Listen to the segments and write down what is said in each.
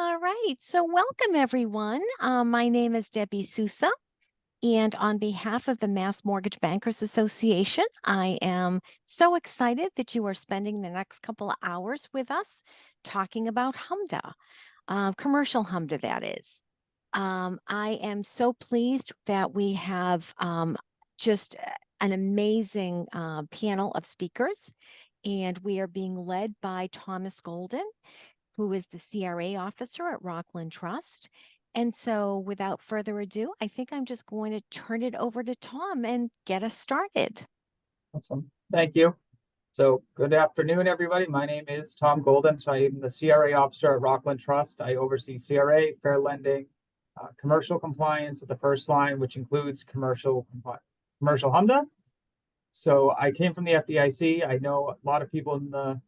All right, so welcome everyone. My name is Debbie Sousa, and on behalf of the Mass Mortgage Bankers Association, I am so excited that you are spending the next couple of hours with us talking about HMDA, commercial HMDA, that is. I am so pleased that we have just an amazing panel of speakers, and we are being led by Thomas Golden, who is the CRA officer at Rockland Trust. And so without further ado, I think I'm just going to turn it over to Tom and get us started. Awesome. Thank you. So good afternoon, everybody. My name is Tom Golden. So I am the CRA officer at Rockland Trust. I oversee CRA, fair lending, commercial compliance at the first line, which includes commercial HMDA. So I came from the FDIC. I know a lot of people in the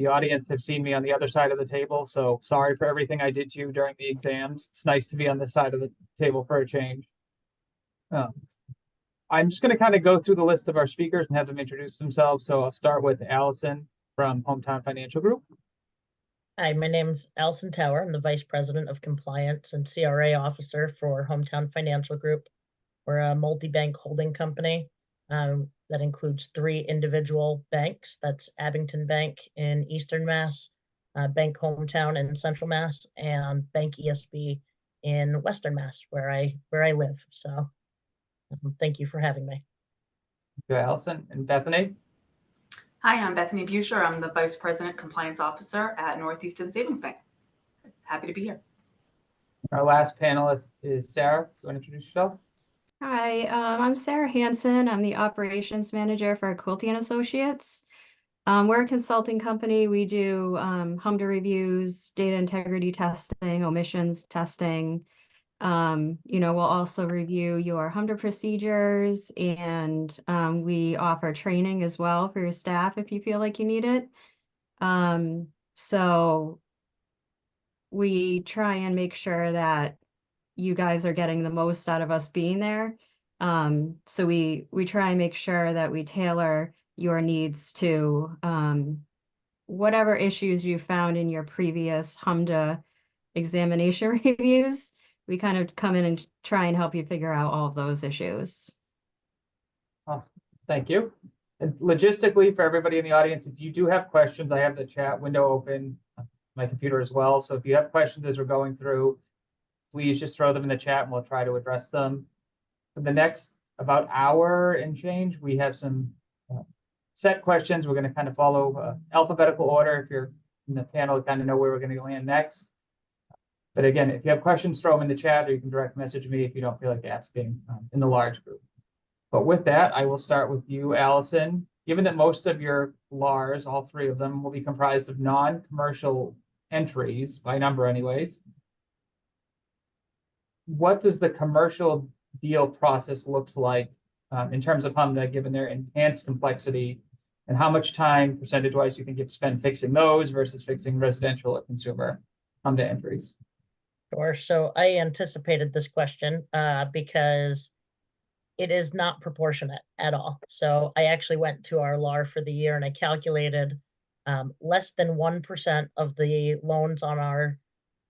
audience have seen me on the other side of the table. So sorry for everything I did to you during the exams. It's nice to be on this side of the table for a change. I'm just going to kind of go through the list of our speakers and have them introduce themselves. So I'll start with Alison from Hometown Financial Group. Hi, my name's Alison Tower. I'm the Vice President of Compliance and CRA Officer for Hometown Financial Group. We're a multi-bank holding company that includes 3 individual banks. That's Abington Bank in Eastern Mass, Bank Hometown in Central Mass, and Bank ESB in Western Mass, where I live. So thank you for having me. Thank you, Alison. And Bethany? Hi, I'm Bethany Bewsher. I'm the Vice President Compliance Officer at Easton Savings Bank. Happy to be here. Our last panelist is Sarah. Do you want to introduce yourself? Hi, I'm Sarah Hansen. I'm the Operations Manager for Quilty Associates. We're a consulting company. We do HMDA reviews, data integrity testing, omissions testing. We'll also review your HMDA procedures, and we offer training as well for your staff if you feel like you need it. So we try and make sure that you guys are getting the most out of us being there. So we try and make sure that we tailor your needs to whatever issues you found in your previous HMDA examination reviews. We kind of come in and try and help you figure out all of those issues. Awesome. Thank you. And logistically, for everybody in the audience, if you do have questions, I have the chat window open on my computer as well. So if you have questions as we're going through, please just throw them in the chat and we'll try to address them. For the next about hour and change, we have some set questions. We're going to kind of follow alphabetical order. If you're in the panel, kind of know where we're going to land next. But again, if you have questions, throw them in the chat, or you can direct message me if you don't feel like asking in the large group. But with that, I will start with you, Alison. Given that most of your LARs, all 3 of them, will be comprised of non-commercial entries, by number anyways, what does the commercial deal process looks like in terms of HMDA, given their enhanced complexity, and how much time, percentage-wise, you think you've spent fixing those versus fixing residential or consumer HMDA entries? Sure. So I anticipated this question because it is not proportionate at all. So I actually went to our LAR for the year and I calculated less than 1% of the loans on our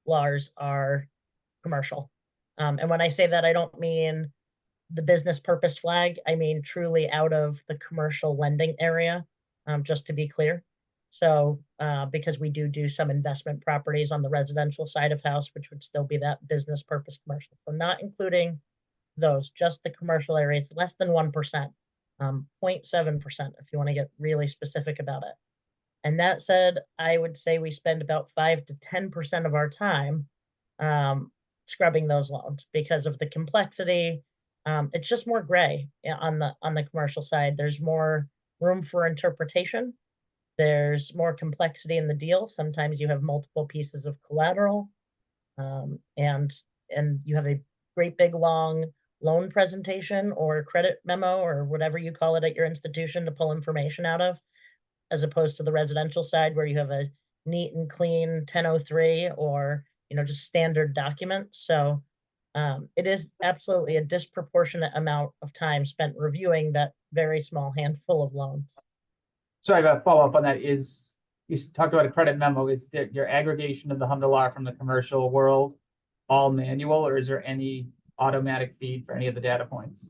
LARs are commercial. And when I say that, I don't mean the business purpose flag. I mean truly out of the commercial lending area, just to be clear. So because we do some investment properties on the residential side of house, which would still be that business purpose commercial. So not including those, just the commercial area, it's less than 1%, 0.7% if you want to get really specific about it. And that said, I would say we spend about 5 to 10% of our time scrubbing those loans because of the complexity. It's just more gray on the commercial side. There's more room for interpretation. There's more complexity in the deal. Sometimes you have multiple pieces of collateral, and you have a great big long loan presentation or credit memo or whatever you call it at your institution to pull information out of, as opposed to the residential side where you have a neat and clean 1003 or just standard document. So it is absolutely a disproportionate amount of time spent reviewing that very small handful of loans. So I have a follow-up on that. Is you talked about a credit memo. Is that your aggregation of the HMDA LAR from the commercial world all manual, or is there any automatic feed for any of the data points?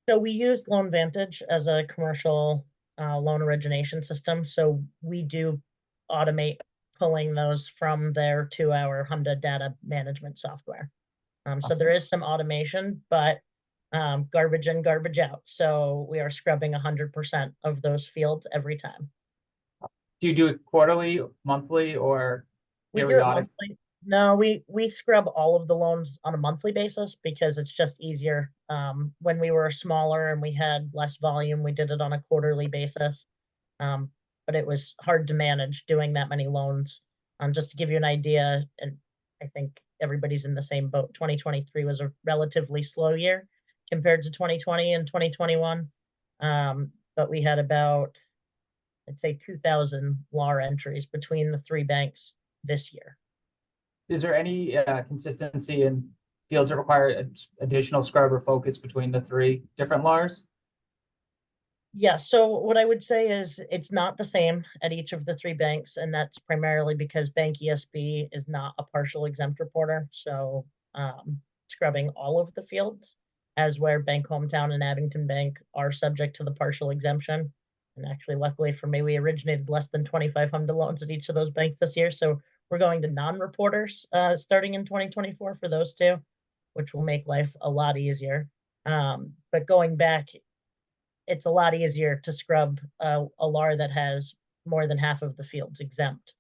So we use LoanVantage as a commercial loan origination system. So we do automate pulling those from there to our HMDA data management software. So there is some automation, but garbage in, garbage out. So we are scrubbing 100% of those fields every time. Do you do it quarterly, monthly, or We do it periodic? monthly. No, we scrub all of the loans on a monthly basis because it's just easier. When we were smaller and we had less volume, we did it on a quarterly basis. But it was hard to manage doing that many loans. Just to give you an idea, and I think everybody's in the same boat. 2023 was a relatively slow year compared to 2020 and 2021. But we had about, I'd say 2,000 LAR entries between the three banks this year. Is there any consistency in fields that require additional scrub or focus between the three different LARs? Yeah, so what I would say is it's not the same at each of the three banks, and that's primarily because Bank ESB is not a partial exempt reporter. So scrubbing all of the fields, as where Bank Hometown and Abington Bank are subject to the partial exemption. And actually, luckily for me, we originated less than 2,500 HMDA loans at each of those banks this year. So we're going to non-reporters starting in 2024 for those two, which will make life a lot easier. But going back, it's a lot easier to scrub a LAR that has more than half of the fields exempt.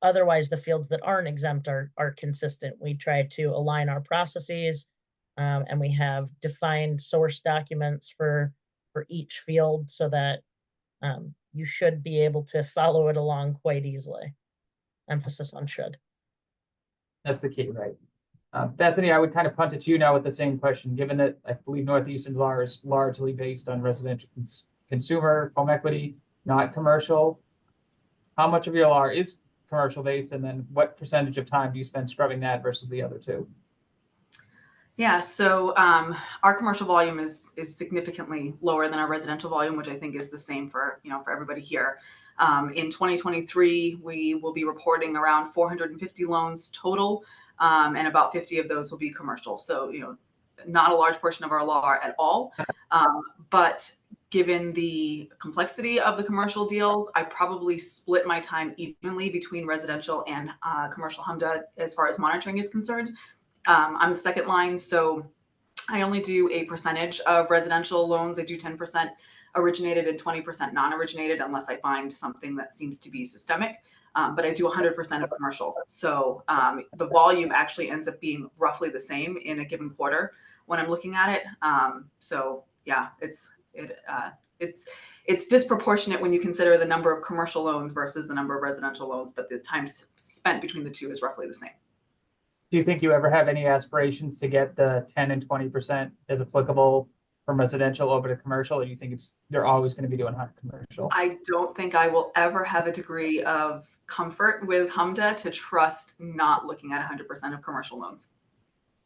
Otherwise, the fields that aren't exempt are consistent. We try to align our processes, and we have defined source documents for each field so that you should be able to follow it along quite easily. Emphasis on should. That's the key, right? Bethany, I would kind of punt it to you now with the same question, given that I believe Northeastern's LAR is largely based on residential consumer home equity, not commercial. How much of your LAR is commercial based, and then what percentage of time do you spend scrubbing that versus the other two? Yeah, so our commercial volume is significantly lower than our residential volume, which I think is the same for for everybody here. In 2023, we will be reporting around 450 loans total, and about 50 of those will be commercial. So not a large portion of our LAR at all, but given the complexity of the commercial deals, I probably split my time evenly between residential and commercial HMDA as far as monitoring is concerned. I'm the second line, so I only do a percentage of residential loans. I do 10% originated and 20% non-originated, unless I find something that seems to be systemic. But I do 100% of commercial. So the volume actually ends up being roughly the same in a given quarter when I'm looking at it. So yeah, it's disproportionate when you consider the number of commercial loans versus the number of residential loans, but the time spent between the two is roughly the same. Do you think you ever have any aspirations to get the 10 and 20% as applicable from residential over to commercial, or do you think they're always going to be doing commercial? I don't think I will ever have a degree of comfort with HMDA to trust not looking at 100% of commercial loans.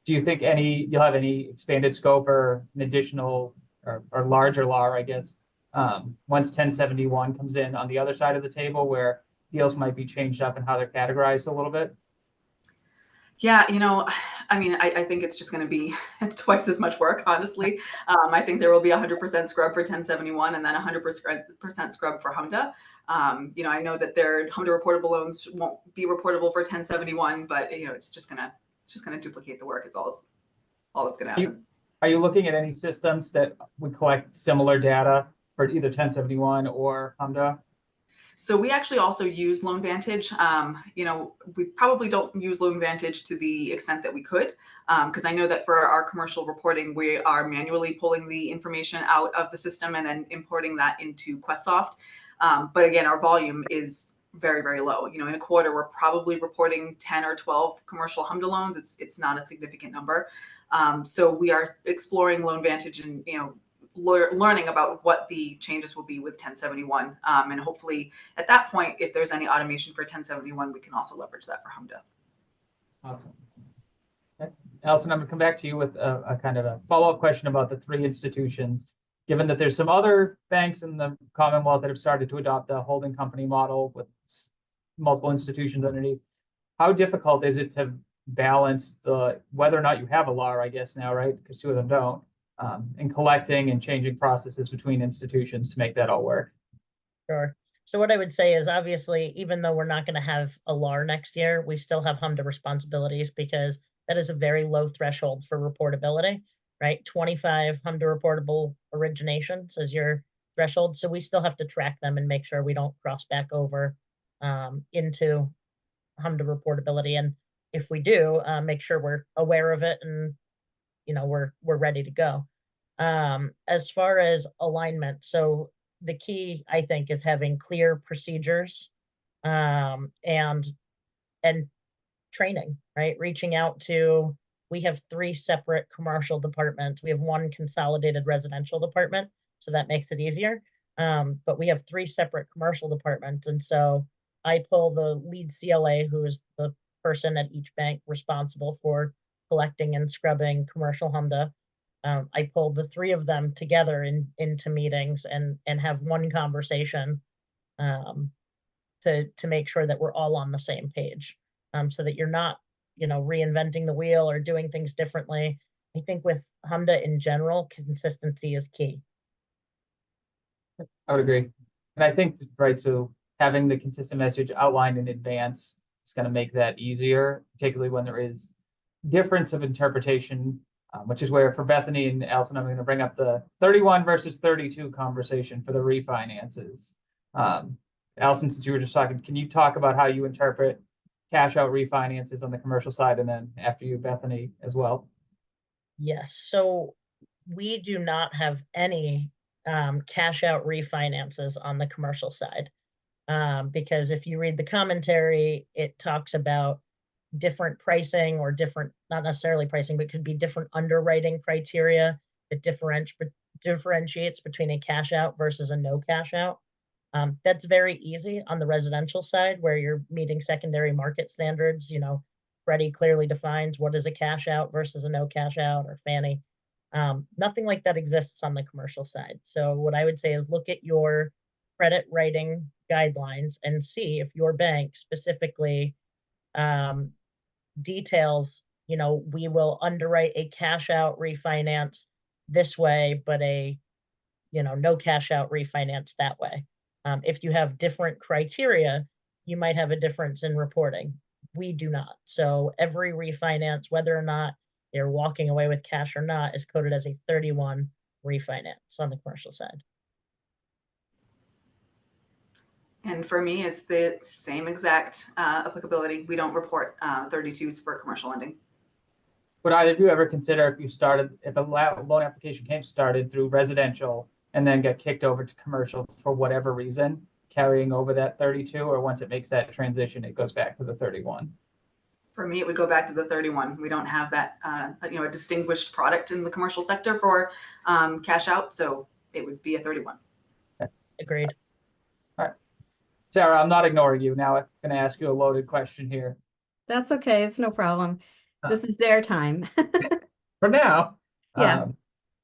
Do you think you'll have any expanded scope or an additional or larger LAR, I guess, once 1071 comes in on the other side of the table, where deals might be changed up and how they're categorized a little bit? Yeah, I mean, I think it's just going to be twice as much work, honestly. I think there will be 100% scrub for 1071 and then 100% scrub for HMDA. I know that their HMDA reportable loans won't be reportable for 1071, but it's just gonna duplicate the work. It's all that's gonna happen. Are you looking at any systems that would collect similar data for either 1071 or HMDA? So we actually also use LoanVantage. We probably don't use LoanVantage to the extent that we could, because I know that for our commercial reporting, we are manually pulling the information out of the system and then importing that into QuestSoft. But again, our volume is very, very low. In a quarter, we're probably reporting 10 or 12 commercial HMDA loans. It's not a significant number. So we are exploring LoanVantage and learning about what the changes will be with 1071. And hopefully at that point, if there's any automation for 1071, we can also leverage that for HMDA. Awesome. Okay. Alison, I'm going to come back to you with a kind of a follow-up question about the three institutions. given that there's some other banks in the Commonwealth that have started to adopt the holding company model with multiple institutions underneath, how difficult is it to balance the whether or not you have a LAR, I guess now, right? Because two of them don't, and collecting and changing processes between institutions to make that all work? Sure. So what I would say is obviously, even though we're not going to have a LAR next year, we still have HMDA responsibilities because that is a very low threshold for reportability, right? 25 HMDA reportable originations is your threshold. So we still have to track them and make sure we don't cross back over into HMDA reportability. And if we do, make sure we're aware of it and, you know, we're ready to go. As far as alignment, so the key, I think, is having clear procedures and training, right? Reaching out to, we have 3 separate commercial departments. We have 1 consolidated residential department, so that makes it easier. But we have 3 separate commercial departments. And so I pull the lead CLA, who is the person at each bank responsible for collecting and scrubbing commercial HMDA. I pull the 3 of them together into meetings and have one conversation to make sure that we're all on the same page, so that you're not, you know, reinventing the wheel or doing things differently. I think with HMDA in general, consistency is key. I would agree. And I think, right, so having the consistent message outlined in advance is going to make that easier, particularly when there is difference of interpretation, which is where for Bethany and Alison, I'm going to bring up the 31 versus 32 conversation for the refinances. Alison, since you were just talking, can you talk about how you interpret cash out refinances on the commercial side, and then after you, Bethany, as well? Yes. So we do not have any cash out refinances on the commercial side, because if you read the commentary, it talks about different pricing or different, not necessarily pricing, but could be different underwriting criteria that differentiates between a cash out versus a no cash out. That's very easy on the residential side where you're meeting secondary market standards. You know, Freddie clearly defines what is a cash out versus a no cash out, or Fannie. Nothing like that exists on the commercial side. So what I would say is look at your credit writing guidelines and see if your bank specifically details, you know, we will underwrite a cash out refinance this way, but a, you know, no cash out refinance that way. If you have different criteria, you might have a difference in reporting. We do not. So every refinance, whether or not they're walking away with cash or not, is coded as a 31 refinance on the commercial side. And for me, it's the same exact applicability. We don't report 32s for commercial lending. Would either of you ever consider, if a loan application came started through residential and then got kicked over to commercial for whatever reason, carrying over that 32, or once it makes that transition, it goes back to the 31? For me, it would go back to the 31. We don't have that, you know, a distinguished product in the commercial sector for cash out, so it would be a 31. Agreed. All right. Sarah, I'm not ignoring you. Now I'm going to ask you a loaded question here. That's okay. It's no problem. This is their time. For now. Yeah.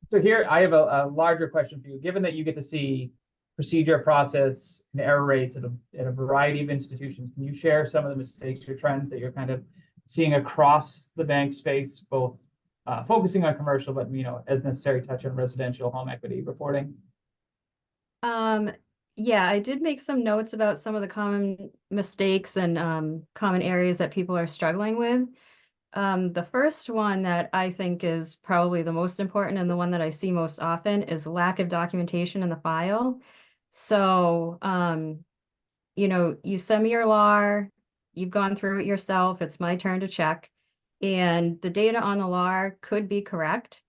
So here I have a larger question for you. Given that you get to see procedure, process, and error rates at a variety of institutions, can you share some of the mistakes or trends that you're kind of seeing across the bank space, both focusing on commercial, but, you know, as necessary, touch on residential home equity reporting? Yeah, I did make some notes about some of the common mistakes and common areas that people are struggling with. The first one that I think is probably the most important and the one that I see most often is lack of documentation in the file. So, you know, you send me your LAR, you've gone through it yourself, it's my turn to check. And the data on the LAR could be correct,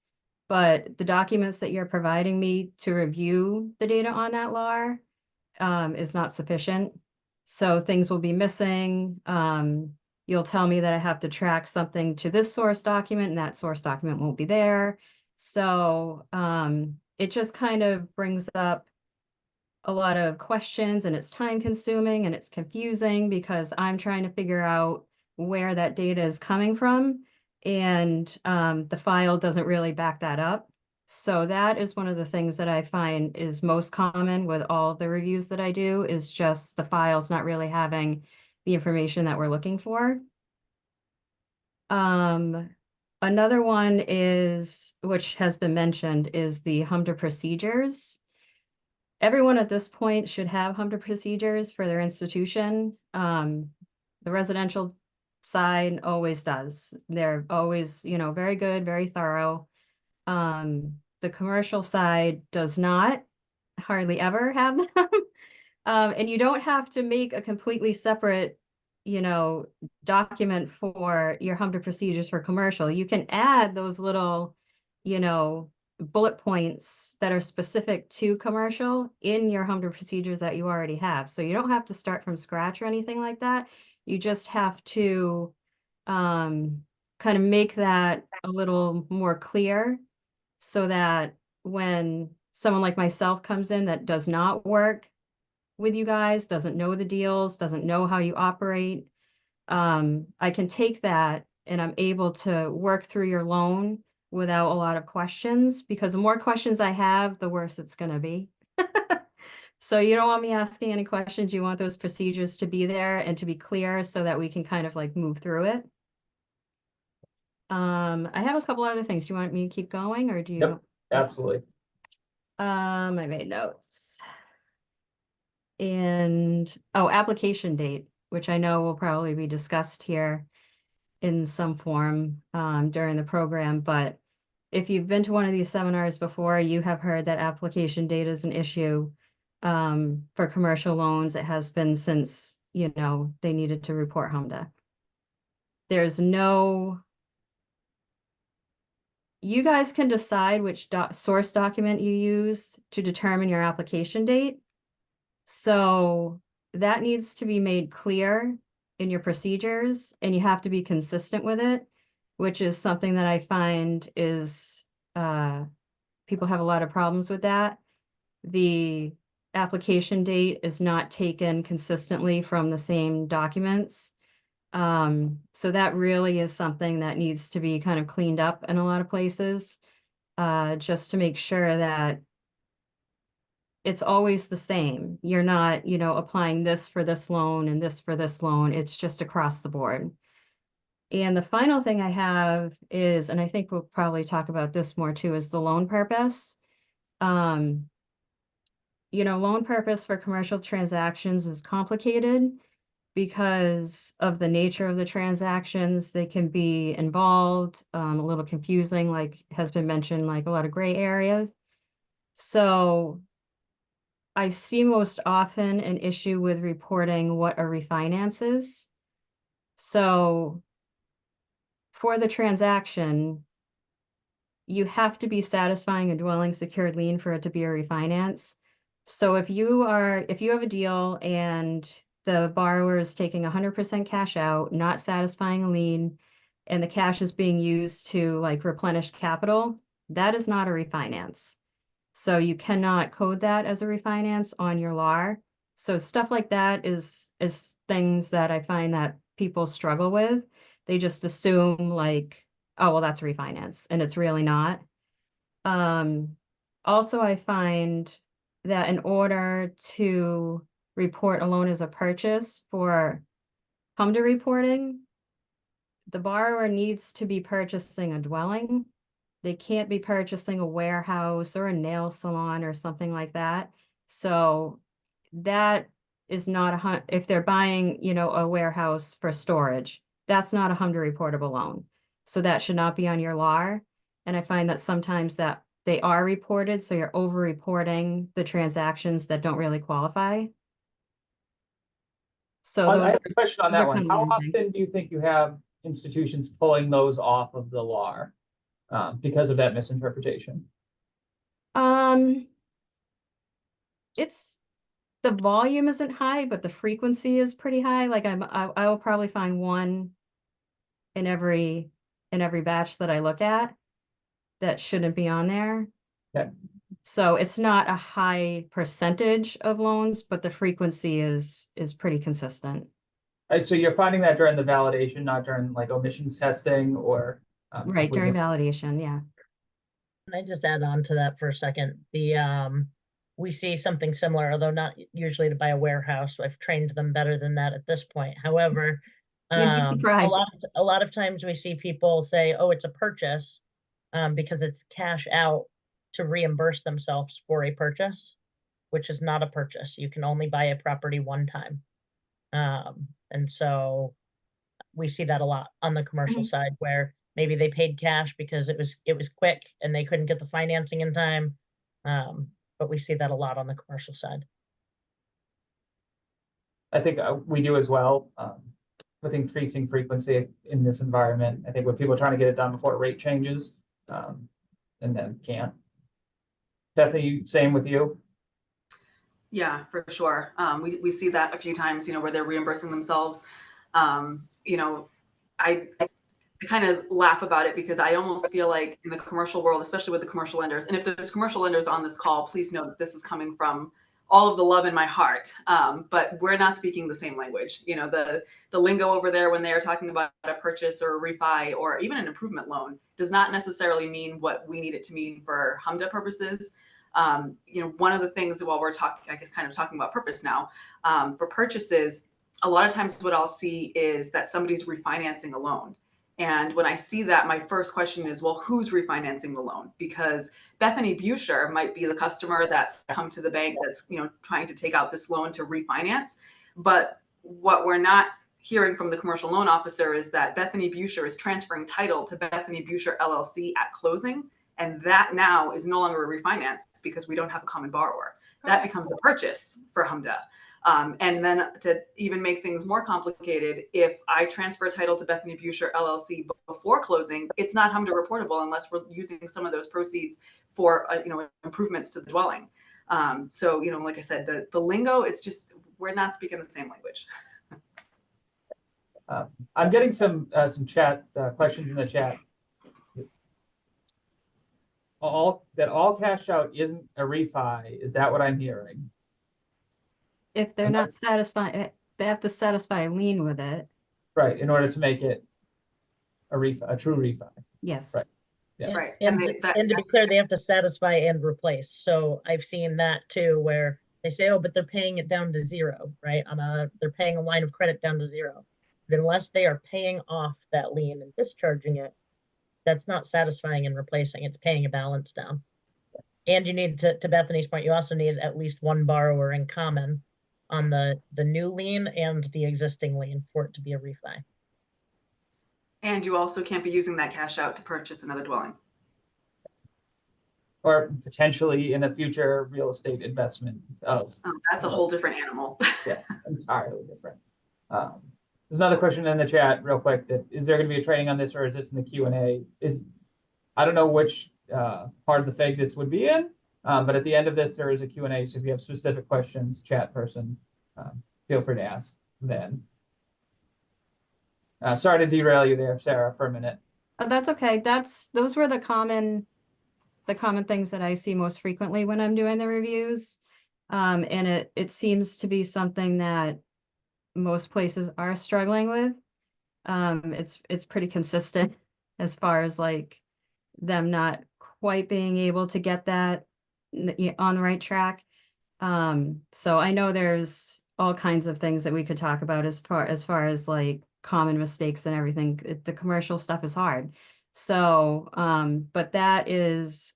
but the documents that you're providing me to review the data on that LAR is not sufficient. So things will be missing. You'll tell me that I have to track something to this source document and that source document won't be there. So it just kind of brings up a lot of questions, and it's time consuming and it's confusing because I'm trying to figure out where that data is coming from, and the file doesn't really back that up. So that is one of the things that I find is most common with all of the reviews that I do, is just the files not really having the information that we're looking for. Another one is, which has been mentioned, is the HMDA procedures. Everyone at this point should have HMDA procedures for their institution. The residential side always does. They're always, you know, very good, very thorough. The commercial side does not hardly ever have them. And you don't have to make a completely separate, you know, document for your HMDA procedures for commercial. You can add those little, you know, bullet points that are specific to commercial in your HMDA procedures that you already have. So you don't have to start from scratch or anything like that. You just have to kind of make that a little more clear, so that when someone like myself comes in that does not work with you guys, doesn't know the deals, doesn't know how you operate, I can take that and I'm able to work through your loan without a lot of questions, because the more questions I have, the worse it's going to be. So you don't want me asking any questions. You want those procedures to be there and to be clear so that we can kind of like move through it. I have a couple other things. Do you want me to keep going, or do you? Yep, absolutely. I made notes. And, oh, application date, which I know will probably be discussed here in some form during the program. But if you've been to one of these seminars before, you have heard that application date is an issue for commercial loans. It has been since, you know, they needed to report HMDA. There's no, you guys can decide which source document you use to determine your application date. So that needs to be made clear in your procedures, and you have to be consistent with it, which is something that I find is people have a lot of problems with that. The application date is not taken consistently from the same documents. So that really is something that needs to be kind of cleaned up in a lot of places, just to make sure that it's always the same. You're not, you know, applying this for this loan and this for this loan. It's just across the board. And the final thing I have is, and I think we'll probably talk about this more too, is the loan purpose. You know, loan purpose for commercial transactions is complicated because of the nature of the transactions. They can be involved, a little confusing, like has been mentioned, like a lot of gray areas. So I see most often an issue with reporting what a refinance is. So for the transaction, you have to be satisfying a dwelling secured lien for it to be a refinance. So if you have a deal and the borrower is taking 100% cash out, not satisfying a lien, and the cash is being used to like replenish capital, that is not a refinance. So you cannot code that as a refinance on your LAR. So stuff like that is things that I find that people struggle with. They just assume like, oh, well, that's a refinance, and it's really not. Also, I find that in order to report a loan as a purchase for HMDA reporting, the borrower needs to be purchasing a dwelling. They can't be purchasing a warehouse or a nail salon or something like that. So that is not if they're buying, you know, a warehouse for storage, that's not a HMDA reportable loan. So that should not be on your LAR. And I find that sometimes that they are reported, so you're over-reporting the transactions that don't really qualify. So I those have a question on those that are one. kind of How one thing. often do you think you have institutions pulling those off of the LAR because of that misinterpretation? It's the volume isn't high, but the frequency is pretty high. Like I will probably find one in every batch that I look at that shouldn't be on there. Okay. So it's not a high percentage of loans, but the frequency is pretty consistent. So you're finding that during the validation, not during like omissions testing or Right, during validation, yeah. Can I just add on to that for a second? We see something similar, although not usually to buy a warehouse. So I've trained them better than that at this point. However, You'd be a surprised. lot of times we see people say, oh, it's a purchase, because it's cash out to reimburse themselves for a purchase, which is not a purchase. You can only buy a property one time. And so we see that a lot on the commercial Mhm. side where maybe they paid cash because it was quick and they couldn't get the financing in time. But we see that a lot on the commercial side. I think we do as well, with increasing frequency in this environment. I think when people are trying to get it done before rate changes, and then can't. Bethany, same with you? Yeah, for sure. We see that a few times, where they're reimbursing themselves. I kind of laugh about it because I almost feel like in the commercial world, especially with the commercial lenders, and if there's commercial lenders on this call, please know that this is coming from all of the love in my heart. But we're not speaking the same language. The lingo over there when they are talking about a purchase or a refi or even an improvement loan does not necessarily mean what we need it to mean for HMDA purposes. One of the things while we're talking, I guess, kind of talking about purpose now, for purchases, a lot of times what I'll see is that somebody's refinancing a loan. And when I see that, my first question is, well, who's refinancing the loan? Because Bethany Bewsher might be the customer that's come to the bank that's, trying to take out this loan to refinance. But what we're not hearing from the commercial loan officer is that Bethany Bewsher is transferring title to Bethany Bewsher LLC at closing. And that now is no longer a refinance because we don't have a common borrower. That becomes a purchase for HMDA. And then to even make things more complicated, if I transfer title to Bethany Bewsher LLC before closing, it's not HMDA reportable unless we're using some of those proceeds for improvements to the dwelling. So like I said, the lingo, it's just we're not speaking the same language. I'm getting some chat questions in the chat. All cash out isn't a refi. Is that what I'm hearing? If they're not satisfied, they have to satisfy a lien with it. Right, in order to make it a true refi. Yes. Right. Yeah. Right. And to be clear, they have to satisfy and replace. So I've seen that too, where they say, oh, but they're paying it down to zero, right? They're paying a line of credit down to zero. But unless they are paying off that lien and discharging it, that's not satisfying and replacing. It's paying a balance down. And you need to Bethany's point, you also need at least one borrower in common on the new lien and the existing lien for it to be a refi. And you also can't be using that cash out to purchase another dwelling. Or potentially in a future real estate investment of. That's a whole different animal. Yeah, entirely different. There's another question in the chat real quick that is there going to be a training on this or is this in the Q&A? I don't know which part of the FIG this would be in, but at the end of this, there is a Q&A. So if you have specific questions, chat person, feel free to ask then. Sorry to derail you there, Sarah, for a minute. Oh, that's okay. Those were the common things that I see most frequently when I'm doing the reviews. And it seems to be something that most places are struggling with. It's pretty consistent as far as like them not quite being able to get that on the right track. So I know there's all kinds of things that we could talk about as far as like common mistakes and everything. The commercial stuff is hard. So, but that is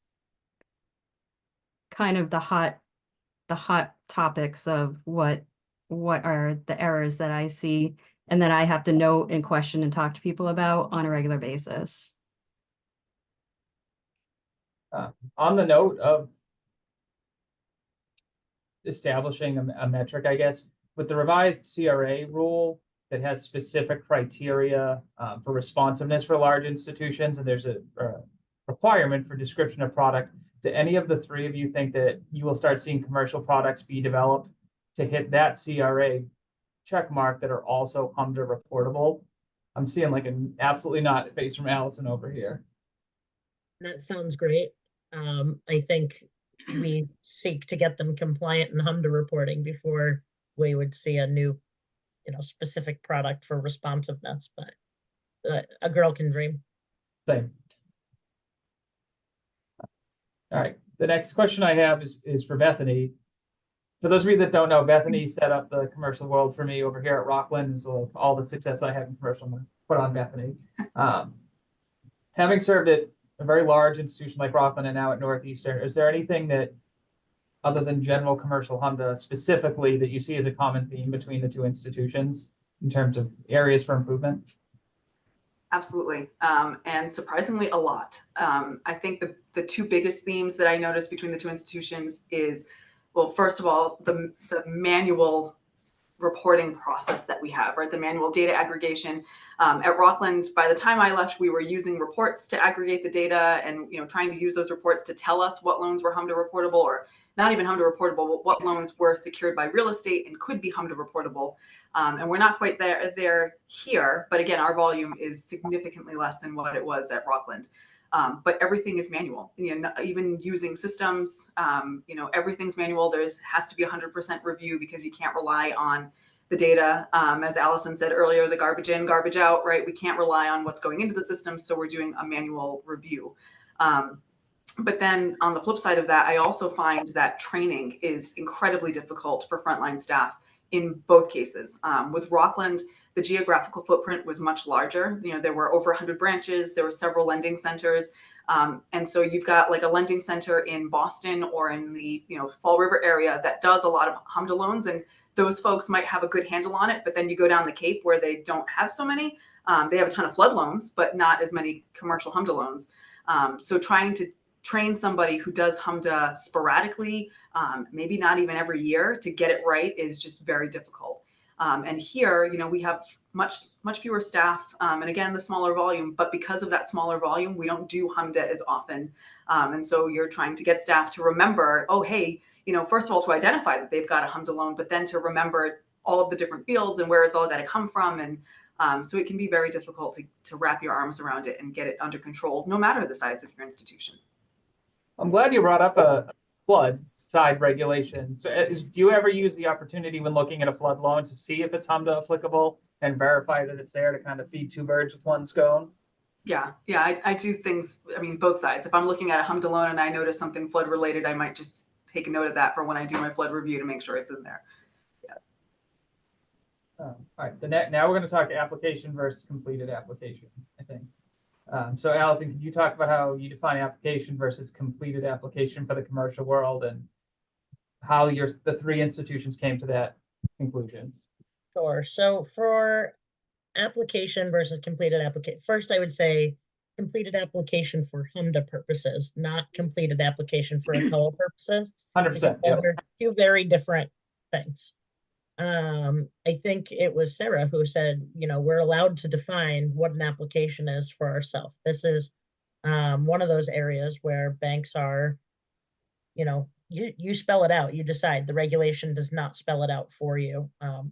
kind of the hot topics of what are the errors that I see and that I have to note and question and talk to people about on a regular basis. On the note of establishing a metric, I guess, with the revised CRA rule that has specific criteria for responsiveness for large institutions, and there's a requirement for description of product. Do any of the three of you think that you will start seeing commercial products be developed to hit that CRA check mark that are also HMDA reportable? I'm seeing like an absolutely not face from Alison over here. That sounds great. I think we seek to get them compliant and HMDA reporting before we would see a new, specific product for responsiveness, but a girl can dream. Same. All right, the next question I have is for Bethany. For those of you that don't know, Bethany set up the commercial world for me over here at Rockland. So all the success I have in commercial, I'm gonna put on Bethany. Having served at a very large institution like Rockland and now at Northeastern, is there anything that, other than general commercial HMDA specifically, that you see as a common theme between the two institutions in terms of areas for improvement? Absolutely. And surprisingly, a lot. I think the two biggest themes that I noticed between the two institutions is, well, first of all, the manual reporting process that we have, right? The manual data aggregation. At Rockland, by the time I left, we were using reports to aggregate the data and, trying to use those reports to tell us what loans were HMDA reportable, or not even HMDA reportable, but what loans were secured by real estate and could be HMDA reportable. And we're not quite there here, but again, our volume is significantly less than what it was at Rockland. But everything is manual, even using systems, everything's manual. Has to be 100% review because you can't rely on the data. As Alison said earlier, the garbage in, garbage out, right? We can't rely on what's going into the system. So we're doing a manual review. But then on the flip side of that, I also find that training is incredibly difficult for frontline staff in both cases. With Rockland, the geographical footprint was much larger. There were over 100 branches, there were several lending centers. And so you've got like a lending center in Boston or in the Fall River area that does a lot of HMDA loans, and those folks might have a good handle on it. But then you go down the Cape where they don't have so many. They have a ton of flood loans, but not as many commercial HMDA loans. So trying to train somebody who does HMDA sporadically, maybe not even every year, to get it right is just very difficult. And here, we have much fewer staff, and again, the smaller volume, but because of that smaller volume, we don't do HMDA as often. And so you're trying to get staff to remember, oh, hey, first of all, to identify that they've got a HMDA loan, but then to remember all of the different fields and where it's all got to come from. And so it can be very difficult to wrap your arms around it and get it under control, no matter the size of your institution. I'm glad you brought up a flood side regulation. So do you ever use the opportunity when looking at a flood loan to see if it's HMDA applicable and verify that it's there to kind of feed two birds with one stone? Yeah, I do things, both sides. If I'm looking at a HMDA loan and I notice something flood related, I might just take a note of that for when I do my flood review to make sure it's in there. All right, now we're going to talk application versus completed application, I think. So Alison, can you talk about how you define application versus completed application for the commercial world and how the three institutions came to that conclusion? Sure. So for application versus completed application, first I would say completed application for HMDA purposes, not completed application for COA purposes. 100%. Yep. They're two very different things. I think it was Sarah who said, we're allowed to define what an application is for ourselves. This is one of those areas where banks are, you spell it out, you decide. The regulation does not spell it out for you.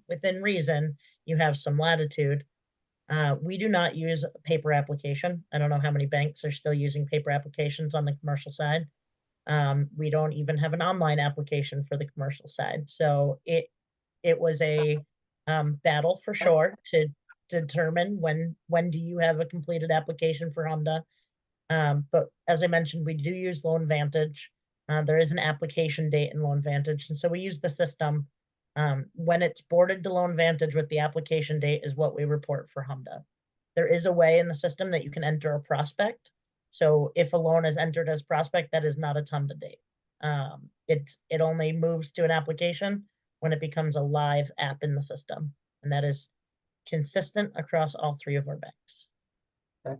Within reason, you have some latitude. We do not use a paper application. I don't know how many banks are still using paper applications on the commercial side. We don't even have an online application for the commercial side. So it was a battle for sure to determine when do you have a completed application for HMDA. But as I mentioned, we do use LoanVantage. There is an application date in LoanVantage, and so we use the system. When it's boarded to LoanVantage with the application date is what we report for HMDA. There is a way in the system that you can enter a prospect. So if a loan is entered as prospect, that is not a HMDA date. It only moves to an application when it becomes a live app in the system. And that is consistent across all three of our banks. Okay.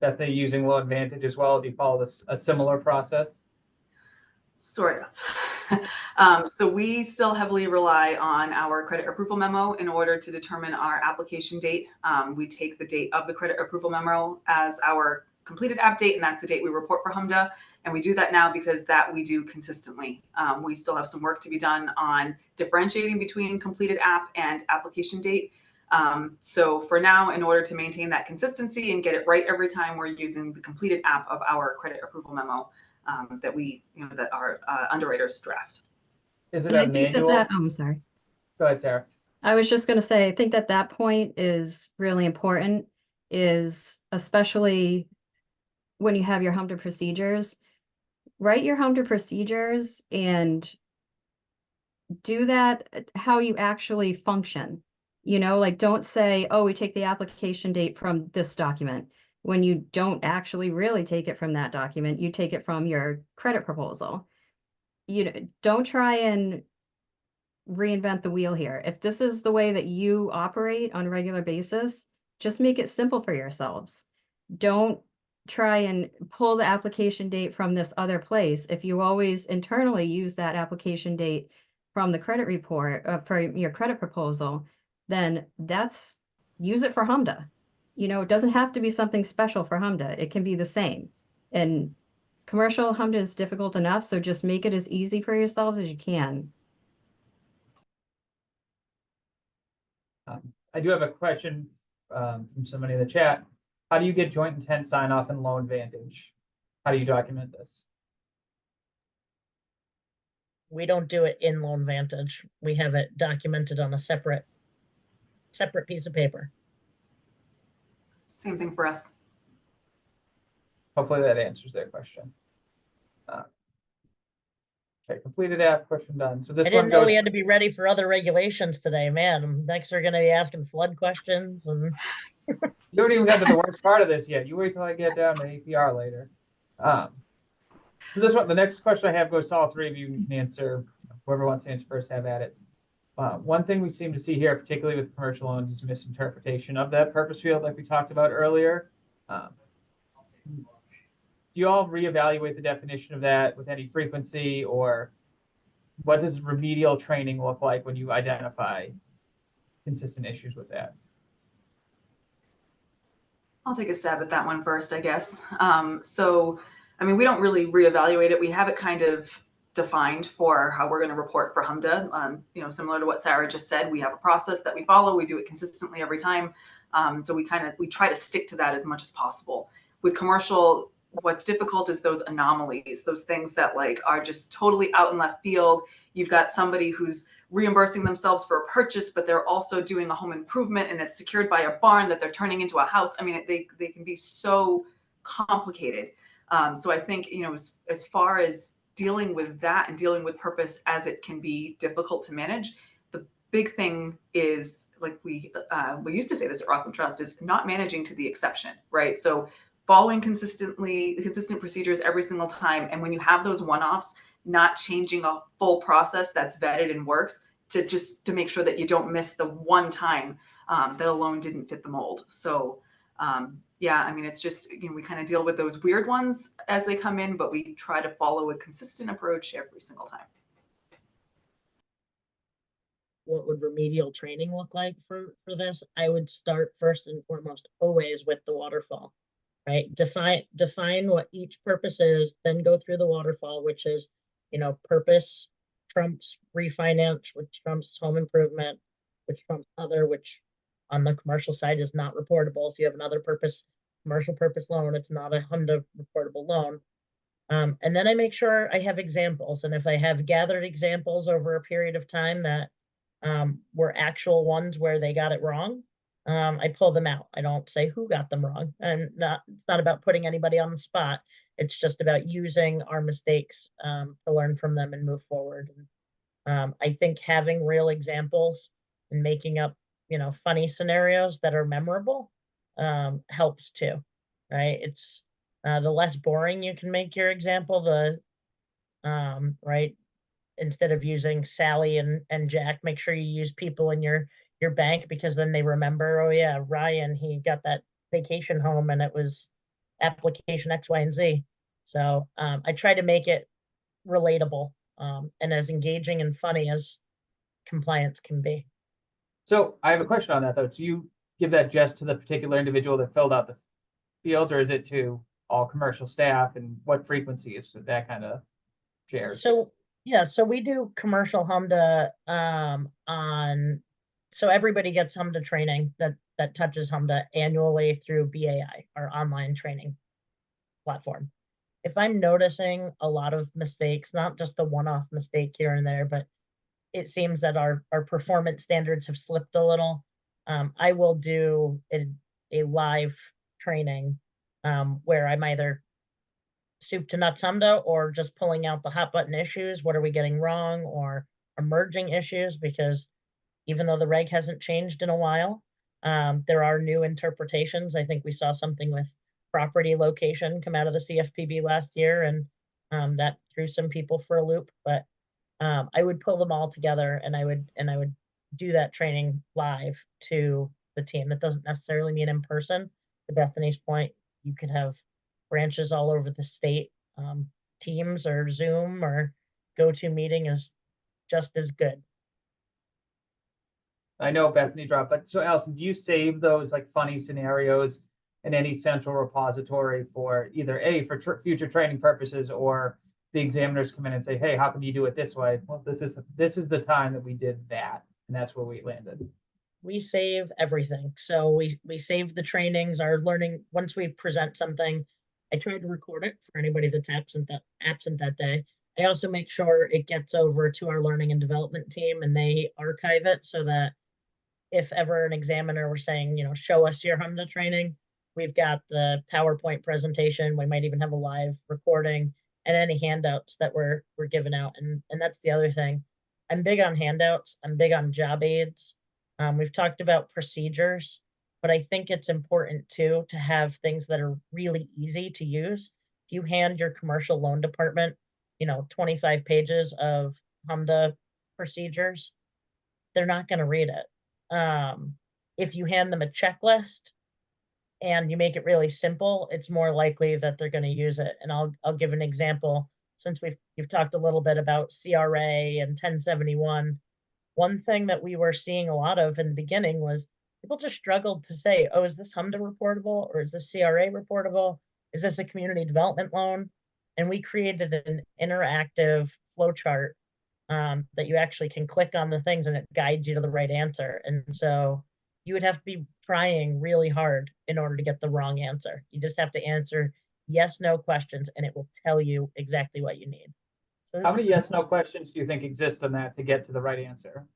That they're using LoanVantage as well. Do you follow a similar process? Sort of. So we still heavily rely on our credit approval memo in order to determine our application date. We take the date of the credit approval memo as our completed app date, and that's the date we report for HMDA. And we do that now because that we do consistently. We still have some work to be done on differentiating between completed app and application date. So for now, in order to maintain that consistency and get it right every time, we're using the completed app of our credit approval memo that our underwriters draft. Is it And a I think manual? I'm sorry. Go ahead, Sarah. I was just going to say, I think that point is really important, is especially when you have your HMDA procedures, write your HMDA procedures and do that how you actually function. You know, like don't say, oh, we take the application date from this document, when you don't actually really take it from that document, you take it from your credit proposal. You know, don't try and reinvent the wheel here. If this is the way that you operate on a regular basis, just make it simple for yourselves. Don't try and pull the application date from this other place. If you always internally use that application date from the credit report for your credit proposal, then use it for HMDA. You know, it doesn't have to be something special for HMDA. It can be the same. And commercial HMDA is difficult enough, so just make it as easy for yourselves as you can. I do have a question from somebody in the chat. How do you get joint intent sign off in Loan Vantage? How do you document this? We don't do it in Loan Vantage. We have it documented on a separate piece of paper. Same thing for us. Hopefully that answers that question. Okay, completed app, question done. So this I one didn't know goes. we had to be ready for other regulations today, man. Next, we're gonna be asking flood questions and You haven't even got to the worst part of this yet. You wait till I get down to APR later. So this one, the next question I have goes to all three of you. You can answer. Whoever wants to answer first, have at it. One thing we seem to see here, particularly with commercial loans, is misinterpretation of that purpose field, like we talked about earlier. Do you all reevaluate the definition of that with any frequency, or what does remedial training look like when you identify consistent issues with that? I'll take a stab at that one first, I guess. So, I mean, we don't really reevaluate it. We have it kind of defined for how we're going to report for HMDA. You know, similar to what Sarah just said, we have a process that we follow. We do it consistently every time. So we try to stick to that as much as possible. With commercial, what's difficult is those anomalies, those things that like are just totally out in left field. You've got somebody who's reimbursing themselves for a purchase, but they're also doing a home improvement and it's secured by a barn that they're turning into a house. I mean, they can be so complicated. So I think, you know, as far as dealing with that and dealing with purpose as it can be difficult to manage, the big thing is, like we used to say this at Rockland Trust, is not managing to the exception, right? So following consistent procedures every single time. And when you have those one-offs, not changing a full process that's vetted and works to make sure that you don't miss the one time that a loan didn't fit the mold. So yeah, I mean, it's just, you know, we kind of deal with those weird ones as they come in, but we try to follow a consistent approach every single time. what would remedial training look like for this? I would start first and foremost always with the waterfall, right? Define what each purpose is, then go through the waterfall, which is, you know, purpose trumps refinance, which trumps home improvement, which trumps other, which on the commercial side is not reportable. If you have another purpose, commercial purpose loan, it's not a HMDA reportable loan. And then I make sure I have examples. And if I have gathered examples over a period of time that were actual ones where they got it wrong, I pull them out. I don't say who got them wrong. And it's not about putting anybody on the spot. It's just about using our mistakes to learn from them and move forward. And I think having real examples and making up, you know, funny scenarios that are memorable helps too, right? It's the less boring you can make your example, the right, instead of using Sally and Jack, make sure you use people in your bank, because then they remember, oh yeah, Ryan, he got that vacation home and it was application X, Y, and Z. So I try to make it relatable and as engaging and funny as compliance can be. So I have a question on that though. Do you give that just to the particular individual that filled out the fields, or is it to all commercial staff, and what frequency is that kind of shared? So yeah, so we do commercial HMDA so everybody gets HMDA training that touches HMDA annually through BAI, our online training platform. If I'm noticing a lot of mistakes, not just a one-off mistake here and there, but it seems that our performance standards have slipped a little, I will do a live training where I'm either soup to nuts HMDA, or just pulling out the hot button issues? What are we getting wrong, or emerging issues? Because even though the reg hasn't changed in a while, there are new interpretations. I think we saw something with property location come out of the CFPB last year, and that threw some people for a loop. But I would pull them all together, and I would do that training live to the team. That doesn't necessarily mean in person. To Bethany's point, you could have branches all over the state. Teams or Zoom or GoToMeeting is just as good. I know Bethany dropped, but so Alison, do you save those like funny scenarios in any central repository for either for future training purposes, or the examiners come in and say, hey, how come you do it this way? Well, this is the time that we did that, and that's where we landed. We save everything. So we save the trainings, our learning. Once we present something, I try to record it for anybody that's absent that day. I also make sure it gets over to our learning and development team, and they archive it so that if ever an examiner were saying, show us your HMDA training, we've got the PowerPoint presentation. We might even have a live recording and any handouts that were given out. And that's the other thing. I'm big on handouts. I'm big on job aids. We've talked about procedures, but I think it's important too to have things that are really easy to use. If you hand your commercial loan department, 25 pages of HMDA procedures, they're not going to read it. If you hand them a checklist and you make it really simple, it's more likely that they're going to use it. And I'll give an example. Since you've talked a little bit about CRA and 1071, one thing that we were seeing a lot of in the beginning was people just struggled to say, oh, is this HMDA reportable, or is this CRA reportable? Is this a community development loan? And we created an interactive flowchart that you actually can click on the things and it guides you to the right answer. And so you would have to be trying really hard in order to get the wrong answer. You just have to answer yes, no questions, and it will tell you exactly what you need. So how many yes, no questions do you think exist on that to get to the right answer?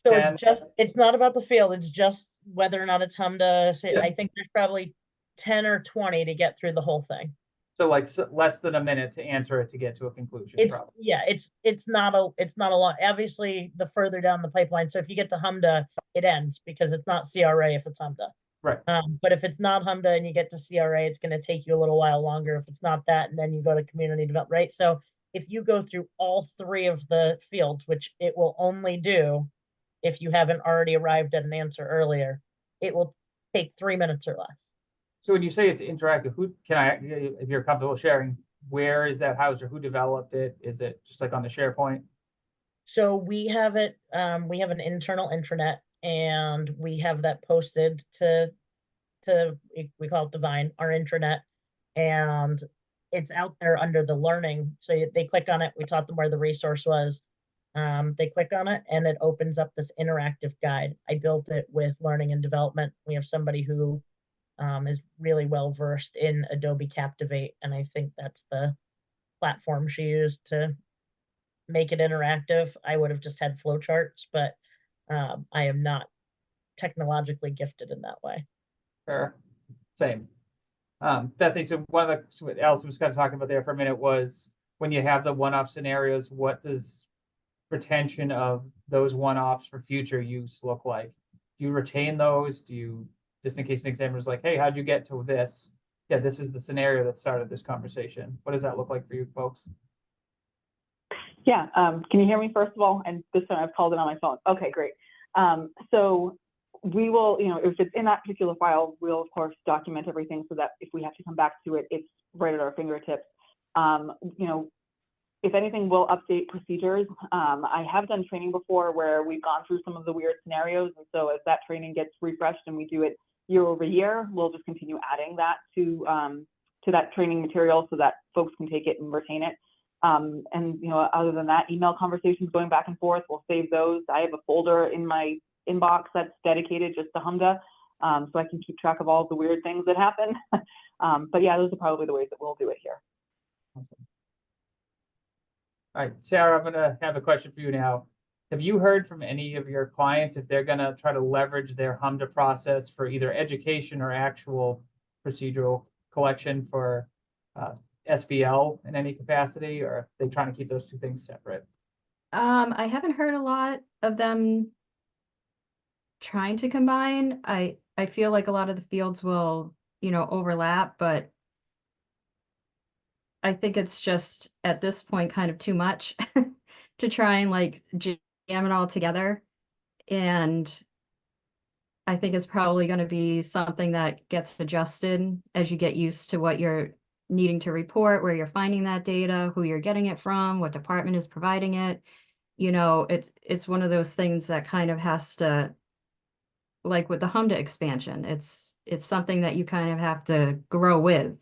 So it's not about the field. It's just whether or not it's HMDA. Yeah. I think there's probably 10 or 20 to get through the whole thing. So like less than a minute to answer it to get to a conclusion. It's not a lot. Obviously, the further down the pipeline. So if you get to HMDA, it ends because it's not CRA if it's HMDA. Right. But if it's not HMDA and you get to CRA, it's going to take you a little while longer. If it's not that, and then you go to community development, right? So if you go through all three of the fields, which it will only do if you haven't already arrived at an answer earlier, it will take 3 minutes or less. So when you say it's interactive, if you're comfortable sharing, where is that housed or who developed it? Is it just like on the SharePoint? So we have it, we have an internal intranet, and we have that posted to we call it Divine, our intranet, and it's out there under the learning. So they click on it. We taught them where the resource was. They click on it and it opens up this interactive guide. I built it with learning and development. We have somebody who is really well versed in Adobe Captivate, and I think that's the platform she used to make it interactive. I would have just had flowcharts, but I am not technologically gifted in that way. Sure. Same. Bethany, so one of what Alison was kind of talking about there for a minute was when you have the one-off scenarios, what does retention of those one-offs for future use look like? Do you retain those? Do you, just in case an examiner is like, hey, how'd you get to this? Yeah, this is the scenario that started this conversation. What does that look like for you folks? Yeah, can you hear me first of all? And this time I've called it on my phone. Okay, great. So we will, if it's in that particular file, we'll of course document everything so that if we have to come back to it, it's right at our fingertips. If anything, we'll update procedures. I have done training before where we've gone through some of the weird scenarios. And so as that training gets refreshed and we do it year over year, we'll just continue adding that to that training material so that folks can take it and retain it. Other than that, email conversations going back and forth, we'll save those. I have a folder in my inbox that's dedicated just to HMDA, so I can keep track of all the weird things that happen. But yeah, those are probably the ways that we'll do it here. Awesome. All right, Sarah, I'm gonna have a question for you now. Have you heard from any of your clients if they're gonna try to leverage their HMDA process for either education or actual procedural collection for SBL in any capacity, or are they trying to keep those two things separate? I haven't heard a lot of them trying to combine. I feel like a lot of the fields will, overlap, but I think it's just at this point kind of too much to try and like jam it all together. And I think it's probably going to be something that gets adjusted as you get used to what you're needing to report, where you're finding that data, who you're getting it from, what department is providing it. It's one of those things that kind of has to, like with the HMDA expansion, it's something that you kind of have to grow with.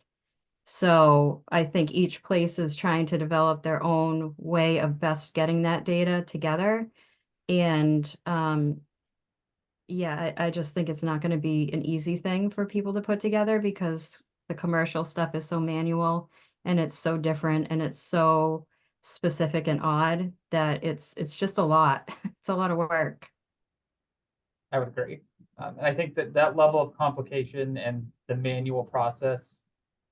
So I think each place is trying to develop their own way of best getting that data together. And yeah, I just think it's not going to be an easy thing for people to put together because the commercial stuff is so manual and it's so different and it's so specific and odd that it's just a lot. It's a lot of work. I would agree. And I think that level of complication and the manual process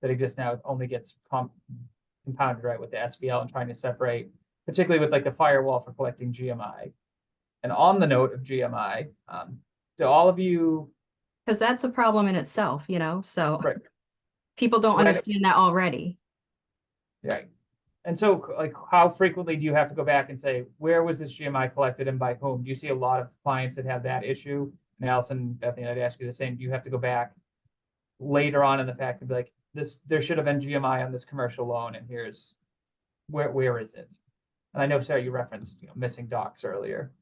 that exists now only gets compounded, right, with the SBL and trying to separate, particularly with like the firewall for collecting GMI. And on the note of GMI, do all of you? Because that's a problem in itself, so Right. people don't Right. understand that already. Right. And so, like, how frequently do you have to go back and say, where was this GMI collected and by whom? Do you see a lot of clients that have that issue? And Alison, Bethany, I'd ask you the same. Do you have to go back later on in the fact to be like, there should have been GMI on this commercial loan, and here's where is it? And I know, Sarah, you referenced missing docs earlier.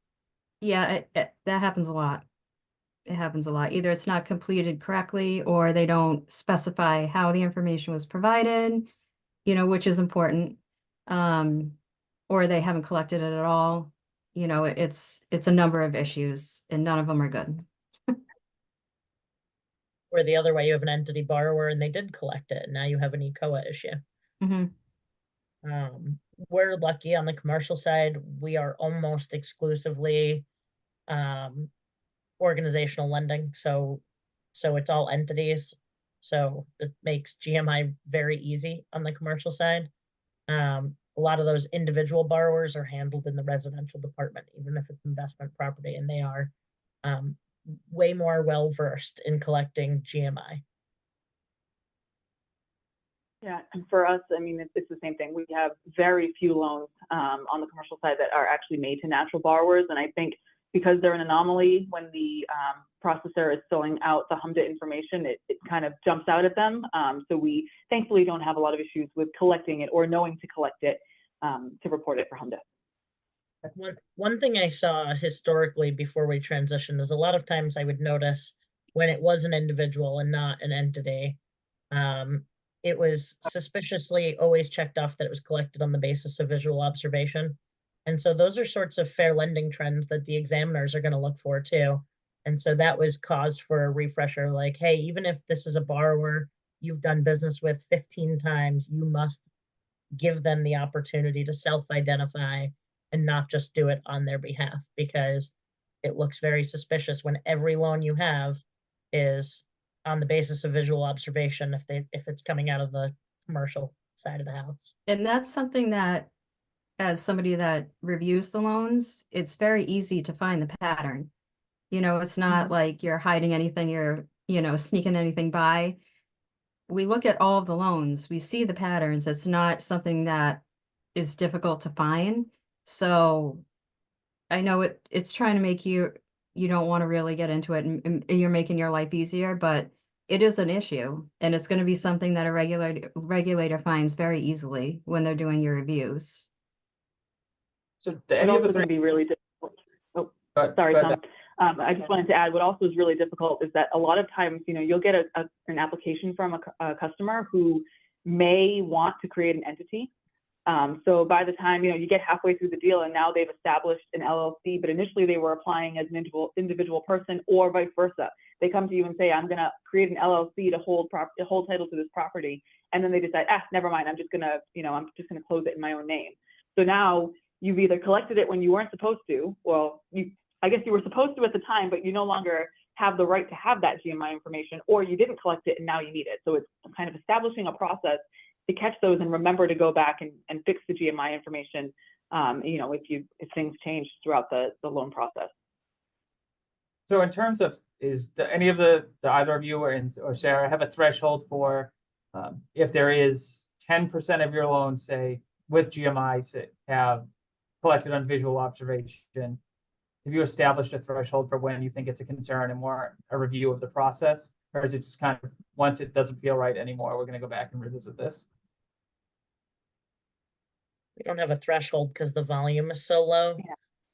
Yeah, that happens a lot. It happens a lot. Either it's not completed correctly or they don't specify how the information was provided, which is important. Or they haven't collected it at all. It's a number of issues and none of them are good. Or the other way, you have an entity borrower and they did collect it, and now you have an ECOA issue. Mhm. We're lucky on the commercial side. We are almost exclusively organizational lending. So it's all entities. So it makes GMI very easy on the commercial side. A lot of those individual borrowers are handled in the residential department, even if it's investment property, and they are way more well-versed in collecting GMI. Yeah, and for us, I mean, it's the same thing. We have very few loans on the commercial side that are actually made to natural borrowers. And I think because they're an anomaly, when the processor is filling out the HMDA information, it kind of jumps out at them. So we thankfully don't have a lot of issues with collecting it or knowing to collect it to report it for HMDA. One thing I saw historically before we transitioned is a lot of times I would notice when it was an individual and not an entity, it was suspiciously always checked off that it was collected on the basis of visual observation. And so those are sorts of fair lending trends that the examiners are going to look for too. And so that was cause for a refresher, like, hey, even if this is a borrower you've done business with 15 times, you must give them the opportunity to self-identify and not just do it on their behalf, because it looks very suspicious when every loan you have is on the basis of visual observation if it's coming out of the commercial side of the house. And that's something that, as somebody that reviews the loans, it's very easy to find the pattern. It's not like you're hiding anything, you're, sneaking anything by. We look at all of the loans, we see the patterns. It's not something that is difficult to find. So I know it's trying to make you don't want to really get into it and you're making your life easier, but it is an issue and it's going to be something that a regulator finds very easily when they're doing your reviews. So It's also going to be really difficult. Oh, sorry, Tom. I just wanted to add, what also is really difficult is that a lot of times, you'll get an application from a customer who may want to create an entity. So by the time, you get halfway through the deal and now they've established an LLC, but initially they were applying as an individual person or vice versa. They come to you and say, I'm going to create an LLC to hold title to this property. And then they decide, never mind. I'm just going to close it in my own name. So now you've either collected it when you weren't supposed to. Well, I guess you were supposed to at the time, but you no longer have the right to have that GMI information, or you didn't collect it and now you need it. So it's kind of establishing a process catch those and remember to go back and fix the GMI information, you know, if things change throughout the loan process. So in terms of, any of the either of you or Sarah have a threshold for if there is 10% of your loans, say, with GMI have collected on visual observation, have you established a threshold for when you think it's a concern and more a review of the process? Or is it just kind of, once it doesn't feel right anymore, we're going to go back and revisit this? We don't have a threshold because the volume is so low.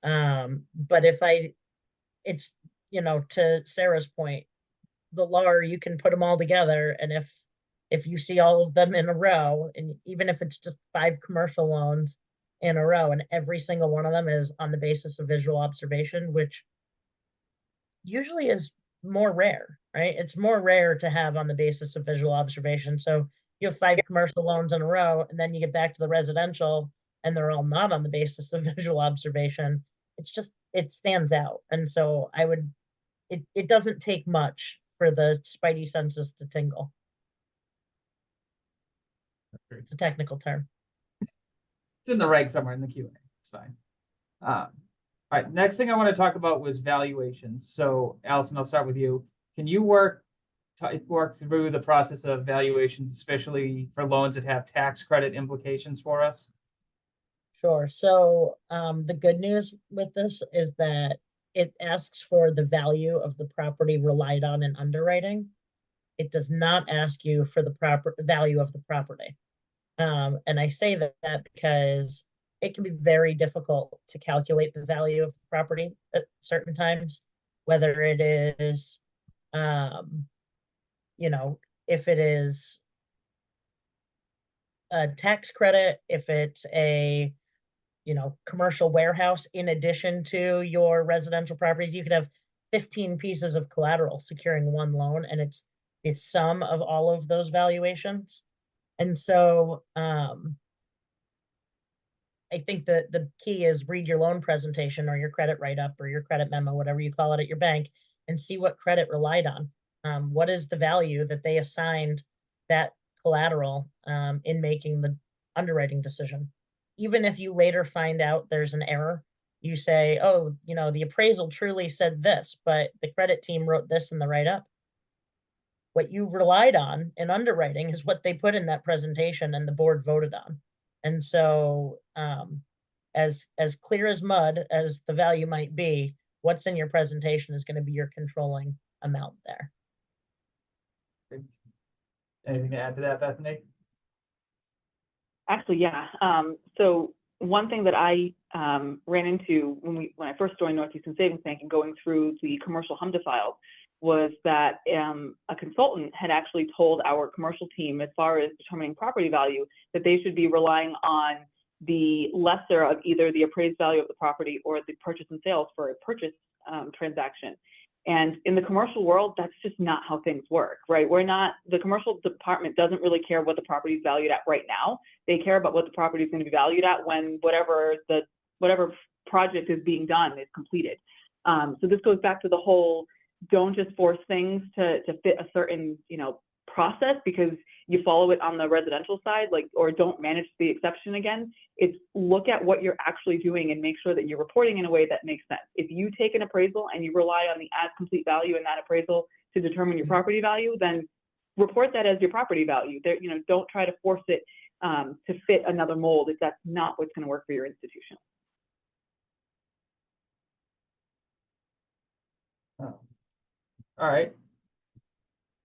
But it's, you know, to Sarah's point, the LAR, you can put them all together, and if you see all of them in a row, and even if it's just 5 commercial loans in a row, and every single one of them is on the basis of visual observation, which usually is more rare, right? It's more rare to have on the basis of visual observation. So you have 5 commercial loans in a row, and then you get back to the residential, and they're all not on the basis of visual observation. It's just, it stands out. And so it doesn't take much for the spidey senses to tingle. It's a technical term. It's in the reg somewhere in the Q&A. It's fine. All right. Next thing I want to talk about was valuations. So, Alison, I'll start with you. Can you work through the process of valuations, especially for loans that have tax credit implications for us? Sure. So the good news with this is that it asks for the value of the property relied on in underwriting. It does not ask you for the proper value of the property. And I say that because it can be very difficult to calculate the value of the property at certain times, whether it is, you know, if it is a tax credit, if it's a, you know, commercial warehouse in addition to your residential properties. You could have 15 pieces of collateral securing one loan, and it's the sum of all of those valuations. And so I think that the key is read your loan presentation or your credit write-up or your credit memo, whatever you call it at your bank, and see what credit relied on. What is the value that they assigned that collateral in making the underwriting decision? Even if you later find out there's an error, you say, oh, you know, the appraisal truly said this, but the credit team wrote this in the write-up. What you relied on in underwriting is what they put in that presentation and the board voted on. And so as clear as mud as the value might be, what's in your presentation is going to be your controlling amount there. Anything to add to that, Bethany? Actually, yeah. So one thing that I ran into when I first joined Easton Savings Bank and going through the commercial HMDA files was that a consultant had actually told our commercial team, as far as determining property value, that they should be relying on the lesser of either the appraised value of the property or the purchase and sales for a purchase transaction. And in the commercial world, that's just not how things work, right? The commercial department doesn't really care what the property is valued at right now. They care about what the property is going to be valued at when whatever project is being done is completed. So this goes back to the whole, don't just force things to fit a certain, you know, process because you follow it on the residential side, or don't manage the exception again. It's look at what you're actually doing and make sure that you're reporting in a way that makes sense. If you take an appraisal and you rely on the as complete value in that appraisal to determine your property value, then report that as your property value. There, you know, don't try to force it to fit another mold if that's not what's going to work for your institution. All right.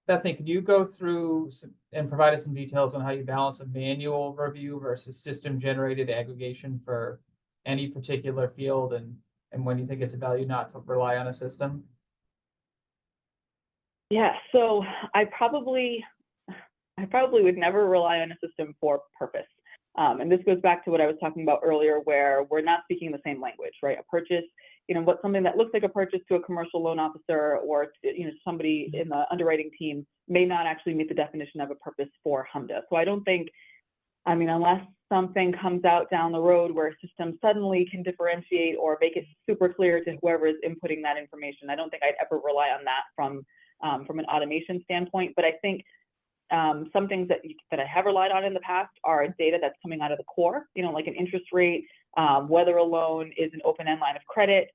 Bethany, could you go through and provide us some details on how you balance a manual review versus system-generated aggregation for any particular field, and when you think it's a value not to rely on a system? Yeah, so I probably would never rely on a system for purpose. And this goes back to what I was talking about earlier, where we're not speaking the same language, right? A purchase, you know, what's something that looks like a purchase to a commercial loan officer or, you know, somebody in the underwriting team may not actually meet the definition of a purpose for HMDA. So I don't think, I mean, unless something comes out down the road where a system suddenly can differentiate or make it super clear to whoever is inputting that information, I don't think I'd ever rely on that from an automation standpoint. But I think Some things that I have relied on in the past are data that's coming out of the core, like an interest rate, whether a loan is an open-end line of credit,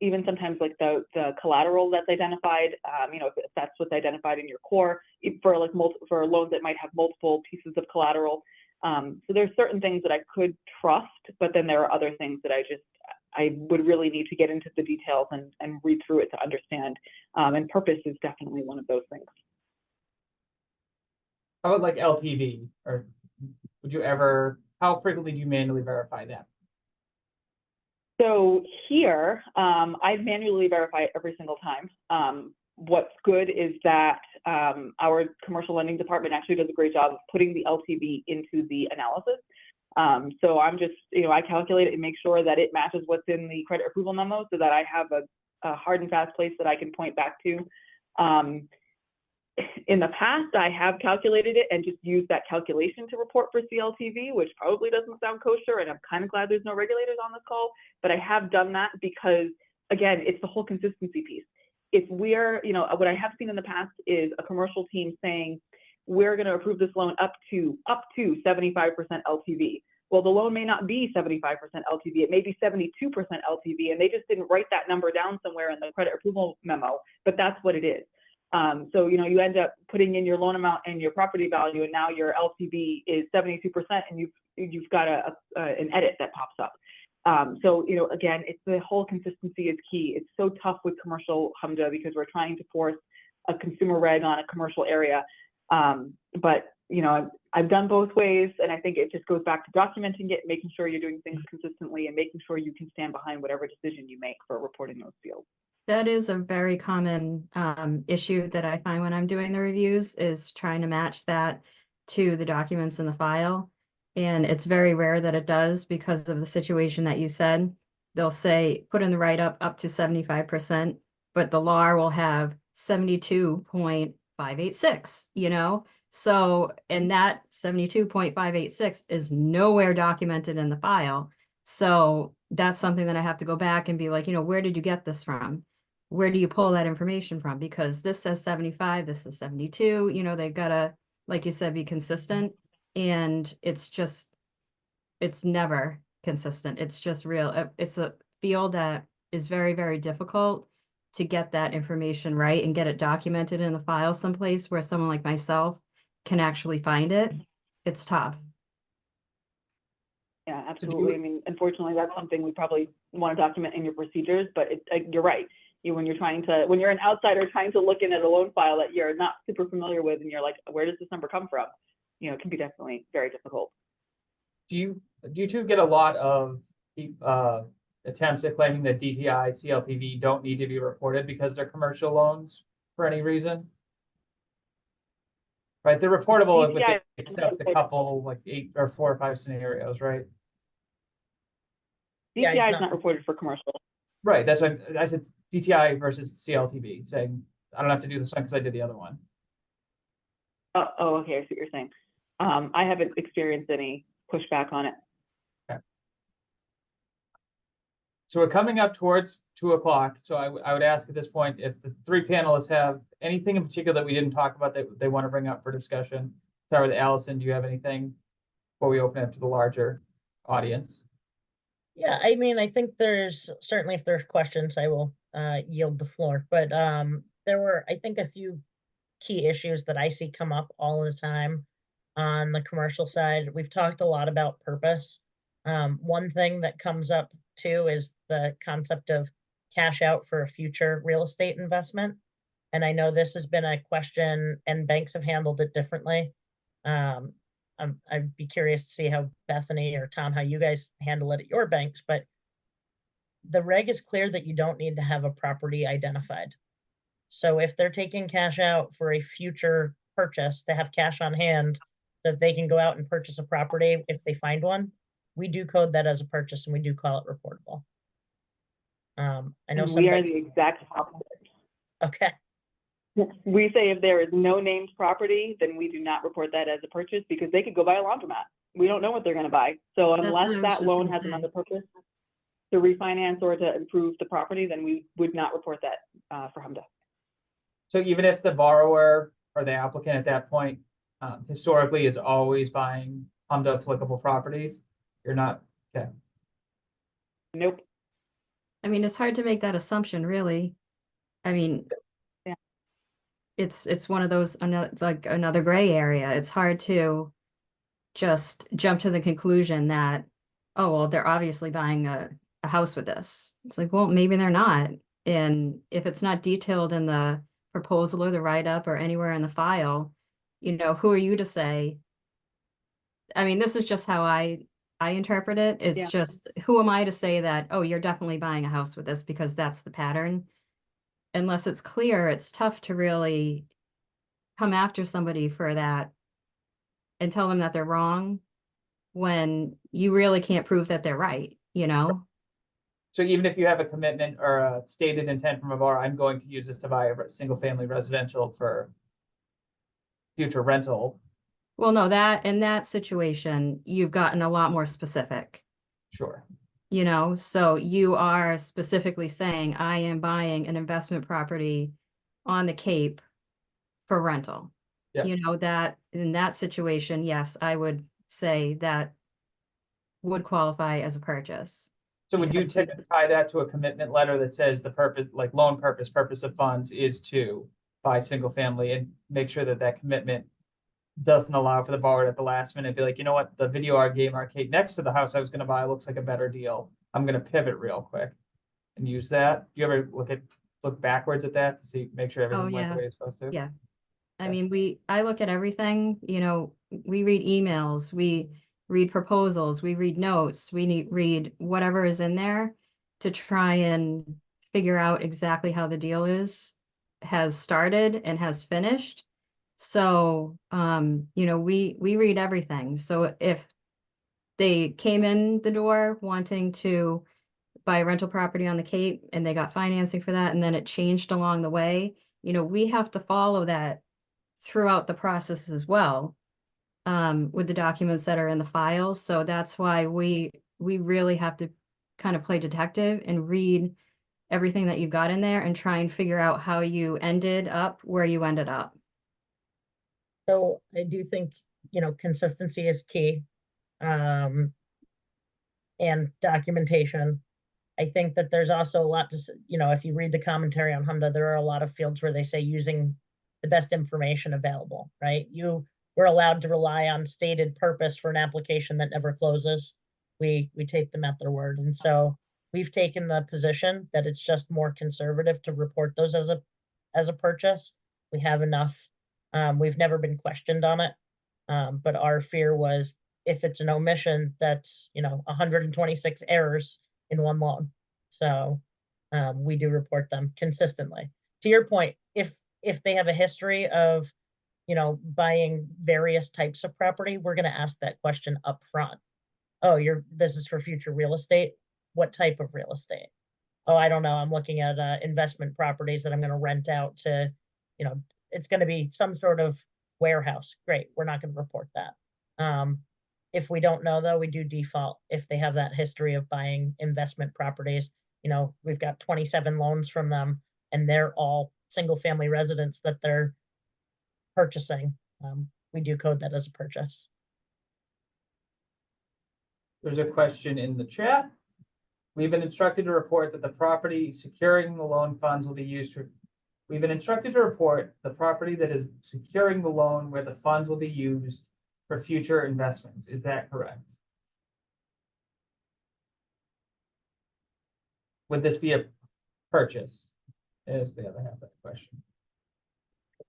even sometimes like the collateral that's identified, if that's what's identified in your core for for loans that might have multiple pieces of collateral. So there's certain things that I could trust, but then there are other things that I would really need to get into the details and read through it to understand. And purpose is definitely one of those things. How about like LTV, or would you ever, how frequently do you manually verify that? So here, I manually verify it every single time. What's good is that our commercial lending department actually does a great job of putting the LTV into the analysis. So I'm just, I calculate it and make sure that it matches what's in the credit approval memo so that I have a hard and fast place that I can point back to. In the past, I have calculated it and just used that calculation to report for CLTV, which probably doesn't sound kosher, and I'm kind of glad there's no regulators on this call, but I have done that because, again, it's the whole consistency piece. If we're, what I have seen in the past is a commercial team saying, we're going to approve this loan up to 75% LTV. Well, the loan may not be 75% LTV, it may be 72% LTV, and they just didn't write that number down somewhere in the credit approval memo, but that's what it is. So, you end up putting in your loan amount and your property value, and now your LTV is 72%, and you've got an edit that pops up. So, again, it's the whole consistency is key. It's so tough with commercial HMDA because we're trying to force a consumer reg on a commercial area. But, I've done both ways, and I think it just goes back to documenting it, making sure you're doing things consistently, and making sure you can stand behind whatever decision you make for reporting those fields. That is a very common issue that I find when I'm doing the reviews, is trying to match that to the documents in the file. And it's very rare that it does because of the situation that you said. They'll say, put in the write-up up to 75%, but the LAR will have 72.586, So, and that 72.586 is nowhere documented in the file. So that's something that I have to go back and be like, where did you get this from? Where do you pull that information from? Because this says 75, this is 72, they've got to, like you said, be consistent. And it's never consistent. It's just real. It's a field that is very, very difficult to get that information right and get it documented in a file someplace where someone like myself can actually find it. It's tough. Yeah, absolutely. I mean, unfortunately, that's something we probably want to document in your procedures, but you're right. When you're an outsider trying to look in at a loan file that you're not super familiar with, and you're like, where does this number come from? It can be definitely very difficult. Do you two get a lot of attempts at claiming that DTI, CLTV don't need to be reported because they're commercial loans for any reason? Right, they're reportable DTI, except a couple, like 4 or 5 scenarios, right? DTI is not reported for commercial. Right, that's why I said DTI versus CLTV, saying I don't have to do this one because I did the other one. Oh, okay, I see what you're saying. I haven't experienced any pushback on it. Okay. So we're coming up towards 2 o'clock. So I would ask at this point if the 3 panelists have anything in particular that we didn't talk about that they want to bring up for discussion. Start with Alison. Do you have anything before we open it up to the larger audience? Yeah, I mean, I think there's certainly, if there's questions, I will yield the floor. But there were, I think, a few key issues that I see come up all the time on the commercial side. We've talked a lot about purpose. One thing that comes up too is the concept of cash out for a future real estate investment. And I know this has been a question and banks have handled it differently. I'd be curious to see how Bethany or Tom, how you guys handle it at your banks, but the reg is clear that you don't need to have a property identified. So if they're taking cash out for a future purchase, to have cash on hand that they can go out and purchase a property if they find one, we do code that as a purchase and we do call it reportable. I know we are the exact opposite. Okay. We say if there is no named property, then we do not report that as a purchase because they could go buy a laundromat. We don't know what they're going to buy. So unless that loan has another purpose to refinance or to improve the property, then we would not report that for HMDA. So even if the borrower or the applicant at that point, historically is always buying HMDA applicable properties. You're not, okay. Nope. I mean, it's hard to make that assumption, really. I mean, Yeah. it's one of those, another gray area. It's hard to just jump to the conclusion that, oh, well, they're obviously buying a house with this. It's like, well, maybe they're not. And if it's not detailed in the proposal or the write-up or anywhere in the file, who are you to say? I mean, this is just how I interpret it. It's Yeah. just, who am I to say that, oh, you're definitely buying a house with this because that's the pattern? Unless it's clear, it's tough to really come after somebody for that and tell them that they're wrong when you really can't prove that they're right, So even if you have a commitment or a stated intent from a bar, I'm going to use this to buy a single family residential for future rental. Well, no, in that situation, you've gotten a lot more specific, Sure. so you are specifically saying, I am buying an investment property on the Cape for rental. Yeah. That in that situation, yes, I would say that would qualify as a purchase. So would you Because typically tie that to a commitment letter that says the purpose, like loan purpose of funds is to buy single family, and make sure that that commitment doesn't allow for the borrower at the last minute be like, you know what, the video game arcade next to the house I was going to buy looks like a better deal. I'm going to pivot real quick and use that. Do you ever look backwards at that to see, make sure everything went yeah. the way it's supposed to? Yeah. I Okay. mean, I look at everything, we read emails, we read proposals, we read notes, read whatever is in there to try and figure out exactly how the deal has started and has finished. So, we read everything. So if they came in the door wanting to buy a rental property on the Cape and they got financing for that, and then it changed along the way, we have to follow that throughout the process as well, with the documents that are in the files. So that's why we really have to kind of play detective and read everything that you've got in there and try and figure out how you ended up where you ended up. So I do think, consistency is key. And documentation. I think that there's also a lot to, if you read the commentary on HMDA, there are a lot of fields where they say using the best information available, right? We're allowed to rely on stated purpose for an application that never closes. We take them at their word. And so we've taken the position that it's just more conservative to report those as a purchase. We have enough. We've never been questioned on it. But our fear was, if it's an omission, that's 126 errors in one loan. So we do report them consistently. To your point, if they have a history of buying various types of property, we're going to ask that question up front. Oh, this is for future real estate. What type of real estate? Oh, I don't know. I'm looking at investment properties that I'm going to rent out to, it's going to be some sort of warehouse. Great. We're not going to report that. If we don't know, though, we do default if they have that history of buying investment properties. We've got 27 loans from them, and they're all single family residents that they're purchasing. We do code that as a purchase. There's a question in the chat. We've been instructed to report that the property securing the loan funds will be used for. We've been instructed to report the property that is securing the loan where the funds will be used for future investments. Is that correct? Would this be a purchase? Is the other half of the question.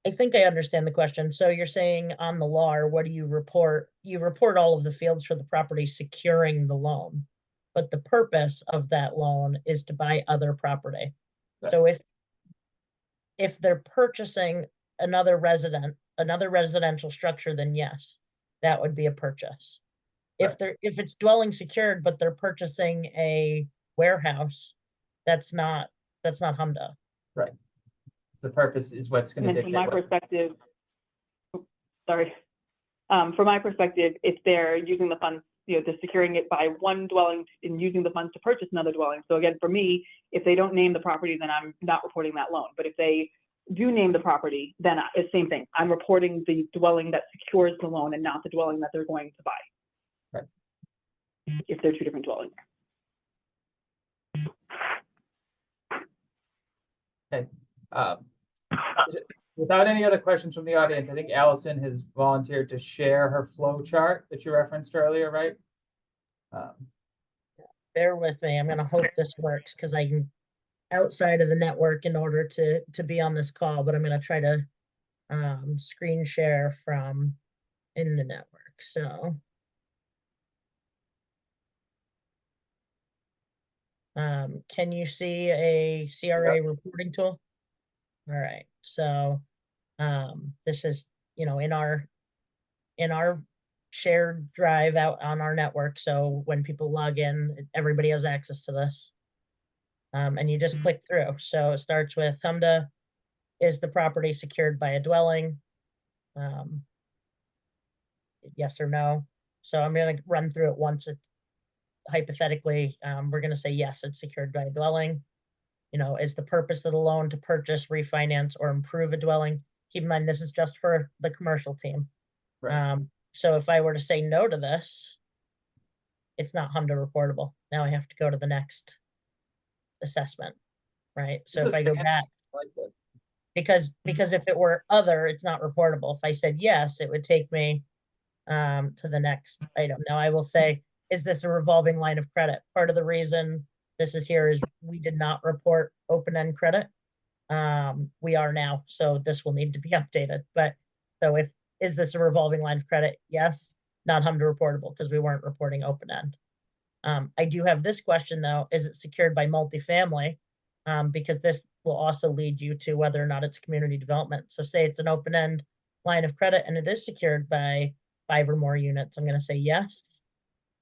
I think I understand the question. So you're saying on the LAR, what do you report? You report all of the fields for the property securing the loan, but the purpose of that loan is to buy other property. Right. So if they're purchasing another residential structure, then yes, that would be a purchase. Right. If it's dwelling secured, but they're purchasing a warehouse, that's not HMDA. Right. The purpose is what's going to dictate. From my perspective, from my perspective, if they're using the funds, they're securing it by one dwelling and using the funds to purchase another dwelling. So again, for me, if they don't name the property, then I'm not reporting that loan. But if they do name the property, then it's same thing. I'm reporting the dwelling that secures the loan and not the dwelling that they're going to buy. Right. If they're two different dwellings. Without any other questions from the audience, I think Allison has volunteered to share her flow chart that you referenced earlier, right? Bear with me. I'm going to hope this works because I'm outside of the network in order to be on this call, but I'm going to try to screen share from in the network. So can you see a CRA reporting tool? All right. So this is, you know, in our shared drive out on our network. So when people log in, everybody has access to this. And you just click through. So it starts with HMDA, is the property secured by a dwelling? Yes or no. So I'm going to run through it once. Hypothetically, we're going to say yes, it's secured by a dwelling. You know, is the purpose of the loan to purchase, refinance, or improve a dwelling? Keep in mind, this is just for the commercial team. Right. So if I were to say no to this, it's not HMDA reportable. Now I have to go to the next assessment, right? So if I go back, Like this. because if it were other, it's not reportable. If I said yes, it would take me to the next item. Now I will say, is this a revolving line of credit? Part of the reason this is here is we did not report open-end credit. We are now, so this will need to be updated. But so is this a revolving line of credit? Yes, not HMDA reportable because we weren't reporting open-end. I do have this question though, is it secured by multifamily? Because this will also lead you to whether or not it's community development. So say it's an open-end line of credit and it is secured by 5 or more units. I'm going to say yes.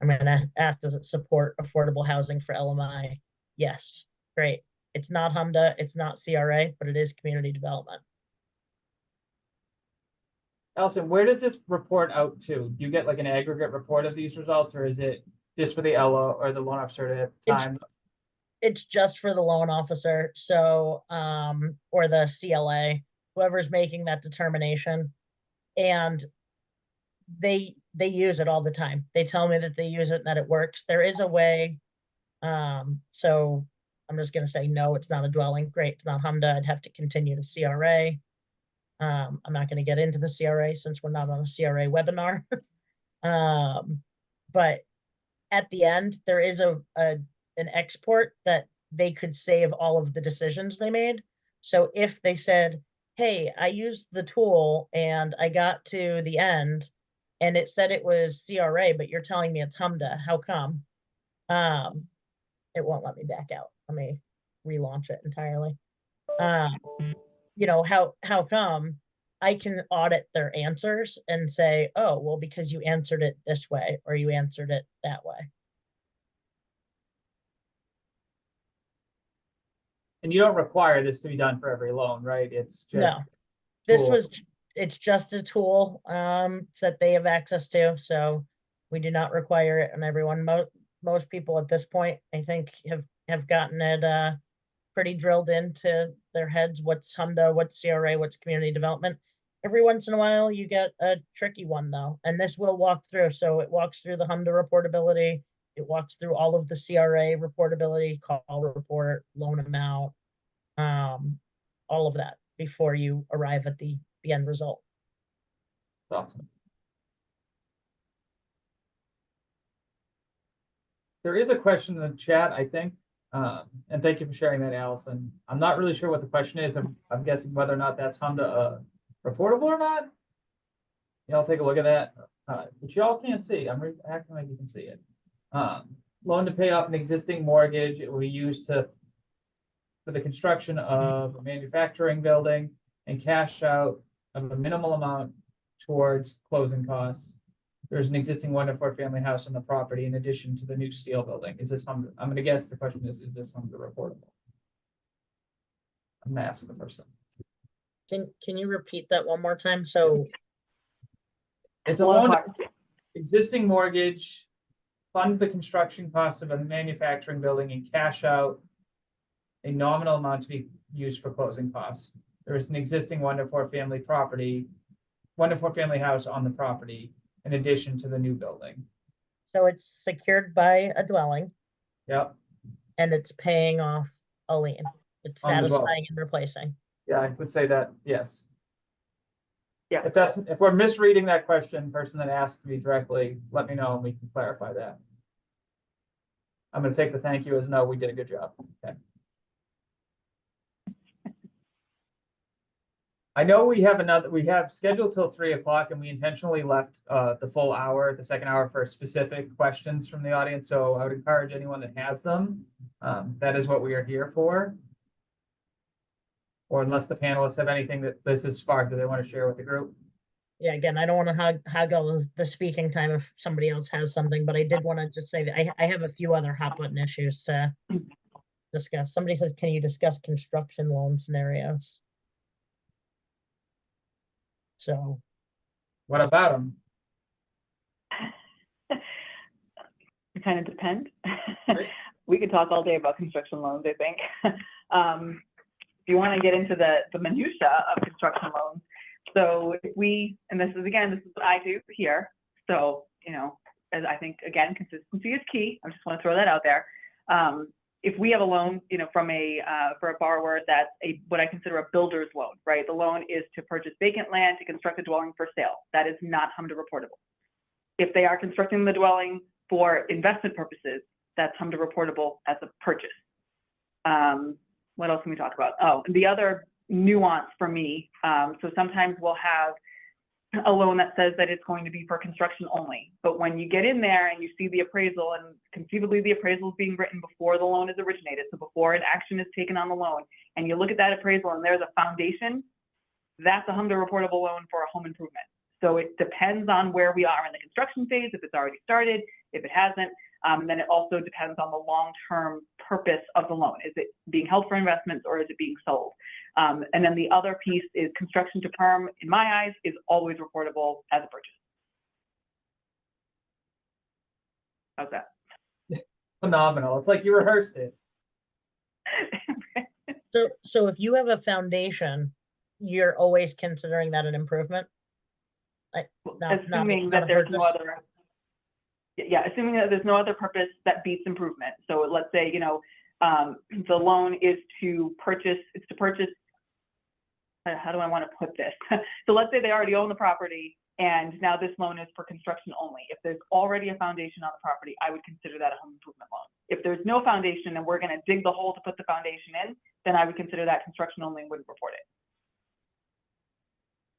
I'm going to ask, does it support affordable housing for LMI? Yes. Great. It's not HMDA, it's not CRA, but it is community development. Allison, where does this report out to? Do you get like an aggregate report of these results, or is it just for the LO or the loan officer at the time? It's just for the loan officer. So, or the CLA, whoever's making that determination. And they use it all the time. They tell me that they use it and that it works. There is a way. So I'm just going to say, no, it's not a dwelling. Great. It's not HMDA. I'd have to continue to CRA. I'm not going to get into the CRA since we're not on a CRA webinar. But at the end, there is an export that they could save all of the decisions they made. So if they said, hey, I used the tool and I got to the end and it said it was CRA, but you're telling me it's HMDA, how come? It won't let me back out. Let me relaunch it entirely. You know, how come? I can audit their answers and say, oh, well, because you answered it this way or you answered it that way. And you don't require this to be done for every loan, right? It's just No, it's just a tool that they have access to. So we do not require it on everyone. Most people at this point, I think, have gotten it pretty drilled into their heads. What's HMDA, what's CRA, what's community development. Every once in a while, you get a tricky one though, and this will walk through. So it walks through the HMDA reportability. It walks through all of the CRA reportability, call report, loan amount, all of that before you arrive at the end result. awesome. There is a question in the chat, I think, and thank you for sharing that, Allison. I'm not really sure what the question is. I'm guessing whether or not that's HMDA reportable or not. Yeah, I'll take a look at that. But y'all can't see. I'm acting like you can see it. Loan to pay off an existing mortgage. It will be used for the construction of a manufacturing building and cash out of a minimal amount towards closing costs. There's an existing 1 to 4 family house on the property in addition to the new steel building. Is this HMDA? I'm going to guess the question is this HMDA reportable? I'm going to ask the person. Can you repeat that one more time? So it's a loan, existing mortgage, fund the construction cost of a manufacturing building and cash out a nominal amount to be used for closing costs. there is an existing 1 to 4 family property, 1 to 4 family house on the property in addition to the new building. So it's secured by a dwelling Yep. and it's paying off a lien. It's On the dwelling. satisfying and replacing. Yeah, I would say that, yes. Yeah. If we're misreading that question, person that asked me directly, let me know and we can clarify that. I'm gonna take the thank you as no, we did a good job. Okay. I know we have scheduled till 3 o'clock and we intentionally left the full hour, the second hour for specific questions from the audience. So I would encourage anyone that has them. That is what we are here for. Or unless the panelists have anything that this is sparked that they want to share with the group. Yeah, again, I don't want to haggle the speaking time if somebody else has something, but I did want to just say that I have a few other hot button issues to discuss. Somebody says, can you discuss construction loan scenarios? So, What about them? It kind of depends. Right. We could talk all day about construction loans, I think. If you want to get into the minutia of construction loans, so if we, and this is what I do here. So, you know, as I think, again, consistency is key. I just want to throw that out there. If we have a loan, you know, from for a borrower that's what I consider a builder's loan, right? The loan is to purchase vacant land to construct a dwelling for sale. That is not HMDA reportable. If they are constructing the dwelling for investment purposes, that's HMDA reportable as a purchase. What else can we talk about? Oh, and the other nuance for me, so sometimes we'll have a loan that says that it's going to be for construction only. But when you get in there and you see the appraisal, and conceivably the appraisal is being written before the loan is originated, so before an action is taken on the loan, and you look at that appraisal and there's a foundation, that's a HMDA reportable loan for a home improvement. So it depends on where we are in the construction phase, if it's already started, if it hasn't. And then it also depends on the long-term purpose of the loan. Is it being held for investments or is it being sold? And then the other piece is construction to perm, in my eyes, is always reportable as a purchase. How's that? Phenomenal. It's like you rehearsed it. so if you have a foundation, you're always considering that an improvement? Assuming that there's no other, assuming that there's no other purpose that beats improvement. So let's say, you know, the loan is to purchase, how do I want to put this? So let's say they already own the property and now this loan is for construction only. If there's already a foundation on the property, I would consider that a home improvement loan. If there's no foundation and we're going to dig the hole to put the foundation in, then I would consider that construction only and wouldn't report it.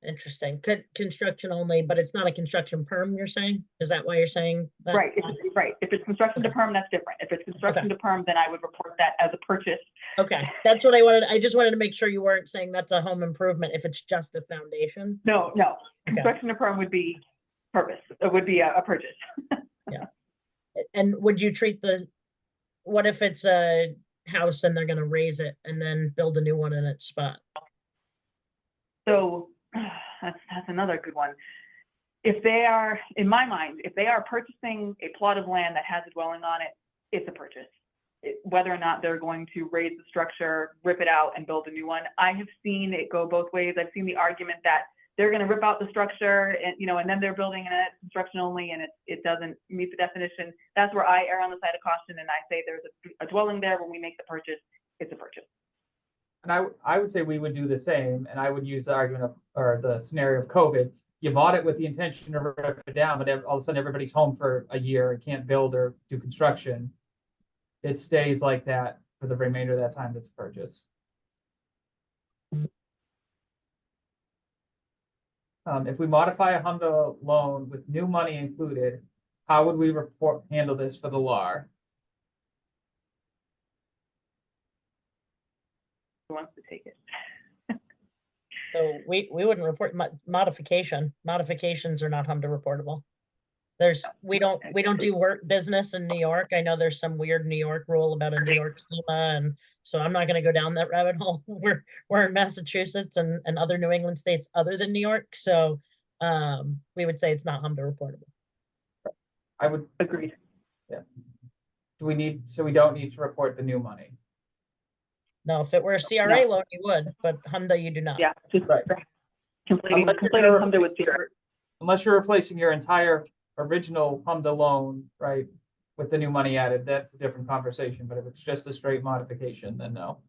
Interesting. Construction only, but it's not a construction perm, you're saying? Is that why you're saying that? Right. If it's construction to perm, that's different. If it's construction to perm, then I would report that as a purchase. Okay, that's what I wanted. I just wanted to make sure you weren't saying that's a home improvement if it's just a foundation. No. Construction to perm would be purpose. It would be a purchase. Yeah. And would you treat what if it's a house and they're going to raise it and then build a new one in its spot? So that's another good one. If they are, in my mind, if they are purchasing a plot of land that has a dwelling on it, it's a purchase. Whether or not they're going to raise the structure, rip it out and build a new one. I have seen it go both ways. I've seen the argument that they're going to rip out the structure and, you know, and then they're building in it construction only and it doesn't meet the definition. That's where I err on the side of caution and I say there's a dwelling there when we make the purchase, it's a purchase. And I would say we would do the same, and I would use the argument of, or the scenario of COVID. You bought it with the intention to rip it down, but all of a sudden everybody's home for a year and can't build or do construction. It stays like that for the remainder of that time that's purchased. If we modify a HMDA loan with new money included, how would we handle this for the LAR? Who wants to take it? So we wouldn't report modification. Modifications are not HMDA reportable. We don't do work business in New York. I know there's some weird New York rule about a New York schema, and so I'm not going to go down that rabbit hole. We're in Massachusetts and other New England states other than New York, so we would say it's not HMDA reportable. I would agree. Yeah. So we don't need to report the new money. No, if it were a CRA loan, you would, but HMDA, you do not. Yeah, just Right. conflating HMDA with CRA. Unless you're replacing your entire original HMDA loan, right, with the new money added, that's a different conversation. But if it's just a straight modification, then no.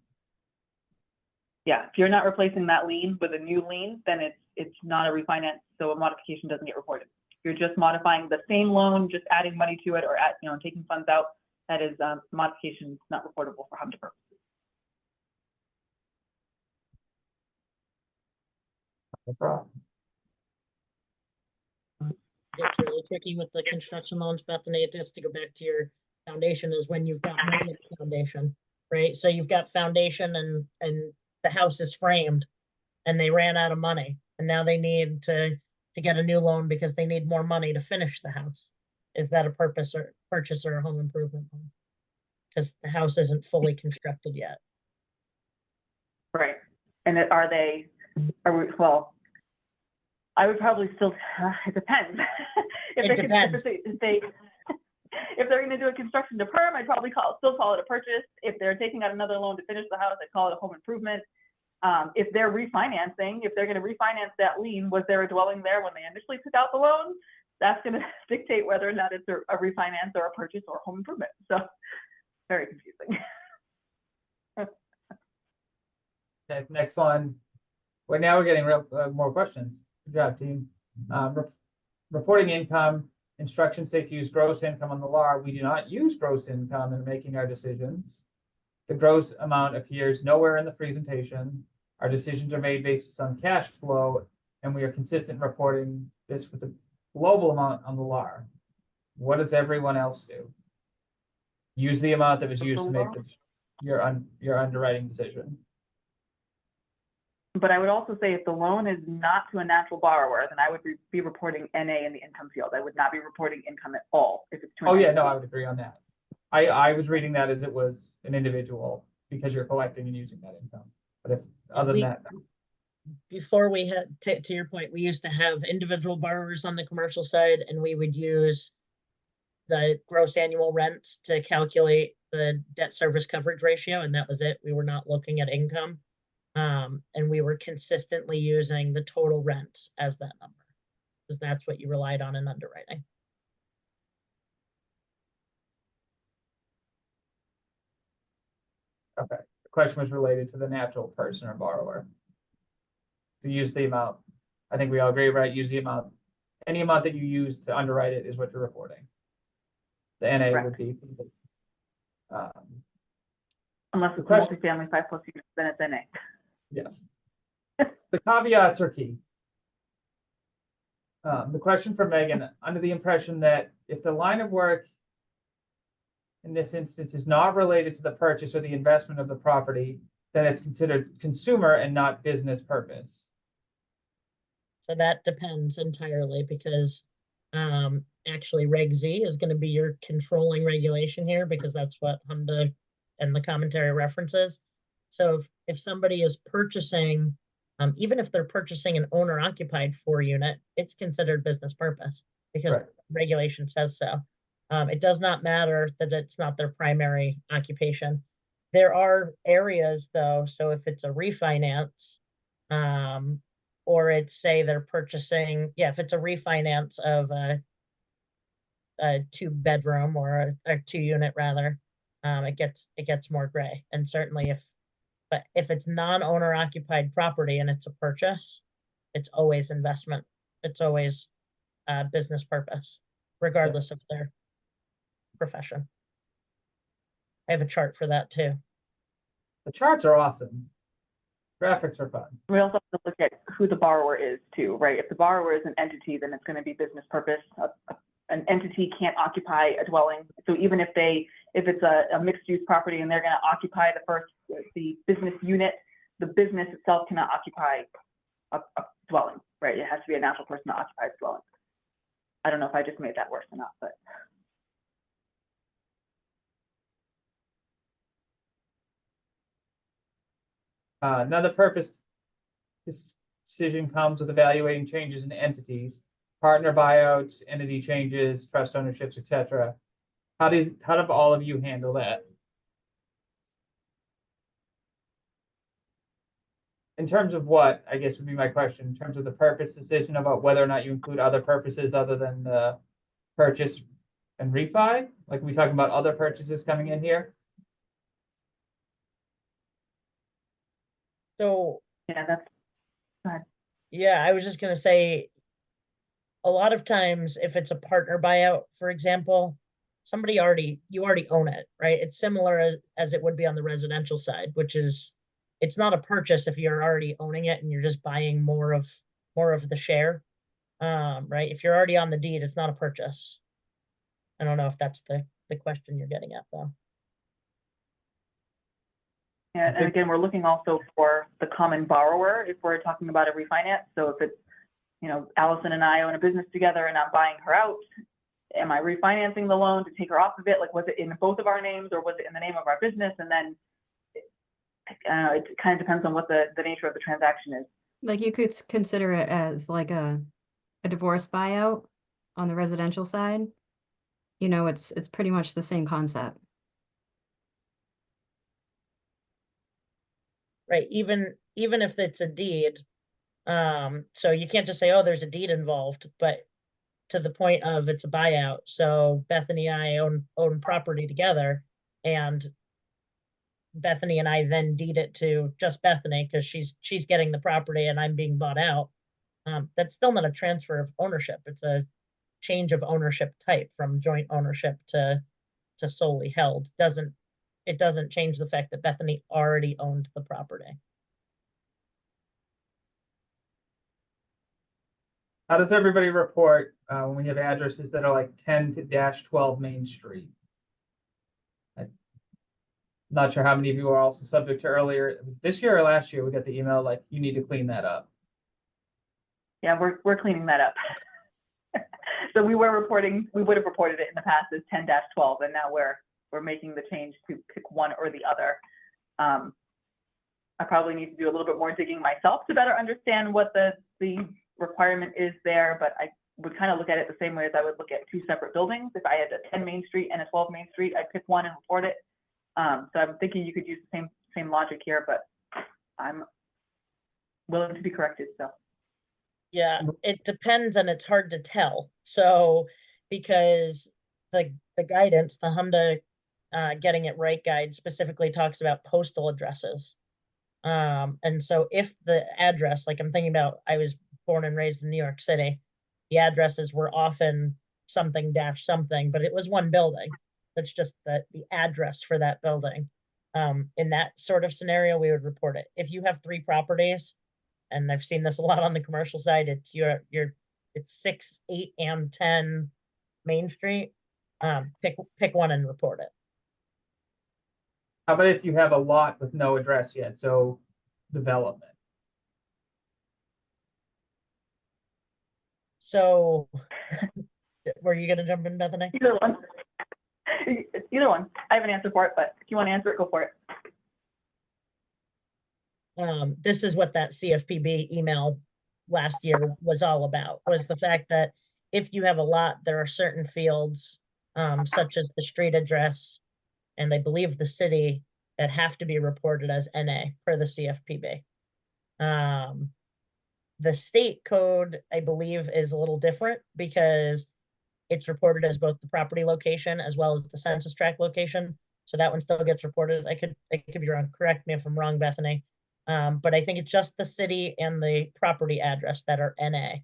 Yeah, if you're not replacing that lien with a new lien, then it's not a refinance, so a modification doesn't get reported. If you're just modifying the same loan, just adding money to it, or taking funds out, that is modification, it's not reportable for HMDA purposes. No problem. It's really tricky with the construction loans, Bethany, just to go back to your foundation, is when you've got more than a foundation, right? So you've got foundation and the house is framed and they ran out of money and now they need to get a new loan because they need more money to finish the house. Is that a purchase or a home improvement loan? Because the house isn't fully constructed yet. Right. And well, I would probably still, it depends. If they're going to do a construction to perm, I'd probably still call it a purchase. If they're taking out another loan to finish the house, I'd call it a home improvement. If they're refinancing, if they're going to refinance that lien, was there a dwelling there when they initially took out the loan? That's going to dictate whether or not it's a refinance or a purchase or a home improvement. So very confusing. Okay, next one. Well, now we're getting more questions. Good job, team. Reporting income. Instructions say to use gross income on the LAR. We do not use gross income in making our decisions. The gross amount appears nowhere in the presentation. Our decisions are made based on cash flow, and we are consistent reporting this with the global amount on the LAR. What does everyone else do? Use the amount that was used to make your underwriting decision. But I would also say if the loan is not to a natural borrower, then I would be reporting NA in the income field. I would not be reporting income at all if it's to an yeah, no, I would agree on that. I was reading that as it was an individual because you're collecting and using that income. But if other than that, before we had to your point, we used to have individual borrowers on the commercial side, and we would use the gross annual rents to calculate the debt service coverage ratio, and that was it. We were not looking at income. And we were consistently using the total rents as that number, because that's what you relied on in underwriting. okay. The question was related to the natural person or borrower. To use the amount. I think we all agree, right? Use the amount. Any amount that you use to underwrite it is what you're reporting. The NA Correct. would be. unless it's question- multifamily 5+ units, then it's NA. Yes. The caveats are key. The question for Megan, under the impression that if the line of work in this instance is not related to the purchase or the investment of the property, then it's considered consumer and not business purpose. So that depends entirely because actually Reg Z is going to be your controlling regulation here because that's what HMDA and the commentary references. So if somebody is purchasing, even if they're purchasing an owner occupied 4-unit, it's considered business purpose because Right. regulation says so. It does not matter that it's not their primary occupation. There are areas though, so if it's a refinance, or it's say they're purchasing, if it's a refinance of a 2-bedroom or a 2-unit rather, it gets more gray. And certainly but if it's non-owner occupied property and it's a purchase, it's always investment. It's always business purpose, regardless of their profession. I have a chart for that too. The charts are awesome. Graphics are fun. We also have to look at who the borrower is too, right? If the borrower is an entity, then it's going to be business purpose. An entity can't occupy a dwelling. So even if it's a mixed use property and they're going to occupy the business unit, the business itself cannot occupy a dwelling, right? It has to be a natural person that occupies the dwelling. I don't know if I just made that worse enough, but. Another purpose this decision comes with evaluating changes in entities, partner buyouts, entity changes, trust ownerships, etc. How do all of you handle that? in terms of what, I guess would be my question, in terms of the purpose decision about whether or not you include other purposes other than the purchase and refi? Like, we talking about other purchases coming in here? So, Yeah, that's, yeah, I was just gonna say, a lot of times if it's a partner buyout, for example, you already own it, right? It's similar as it would be on the residential side, which is, it's not a purchase if you're already owning it and you're just buying more of the share. Right? If you're already on the deed, it's not a purchase. I don't know if that's the question you're getting at, though. yeah, and again, we're looking also for the common borrower if we're talking about a refinance. So if it's, you know, Allison and I own a business together and I'm buying her out, am I refinancing the loan to take her off of it? Like, was it in both of our names or was it in the name of our business? And then it kind of depends on what the nature of the transaction is. Like you could consider it as like a divorce buyout on the residential side. You know, it's pretty much the same concept. Right? Even if it's a deed, so you can't just say, oh, there's a deed involved, but to the point of it's a buyout. So Bethany and I own property together, and Bethany and I then deed it to just Bethany because she's getting the property and I'm being bought out. That's still not a transfer of ownership. It's a change of ownership type from joint ownership to solely held. It doesn't change the fact that Bethany already owned the property. How does everybody report when we have addresses that are like 10-12 Main Street? I'm not sure how many of you are also subject to earlier, it was this year or last year, we got the email like, you need to clean that up. Yeah, we're cleaning that up. So we would have reported it in the past as 10-12, and now we're making the change to pick one or the other. I probably need to do a little bit more digging myself to better understand what the requirement is there, but I would kind of look at it the same way as I would look at two separate buildings. If I had a 10 Main Street and a 12 Main Street, I'd pick one and report it. So I'm thinking you could use the same logic here, but I'm willing to be corrected. So Yeah, it depends and it's hard to tell. So because the guidance, the HMDA Getting It Right guide specifically talks about postal addresses. And so if the address, like I'm thinking about, I was born and raised in New York City, the addresses were often something dash something, but it was one building. That's just the address for that building. In that sort of scenario, we would report it. If you have 3 properties, and I've seen this a lot on the commercial side, it's it's 6, 8, and 10 Main Street. Pick one and report it. How about if you have a lot with no address yet, so development? So were you gonna jump in, Bethany? either one. Either one. I have an answer for it, but if you want to answer it, go for it. This is what that CFPB email last year was all about, was the fact that if you have a lot, there are certain fields, such as the street address, and I believe the city, that have to be reported as NA per the CFPB. The state code, I believe, is a little different because it's reported as both the property location as well as the census tract location. So that one still gets reported. I could be wrong. Correct me if I'm wrong, Bethany. But I think it's just the city and the property address that are NA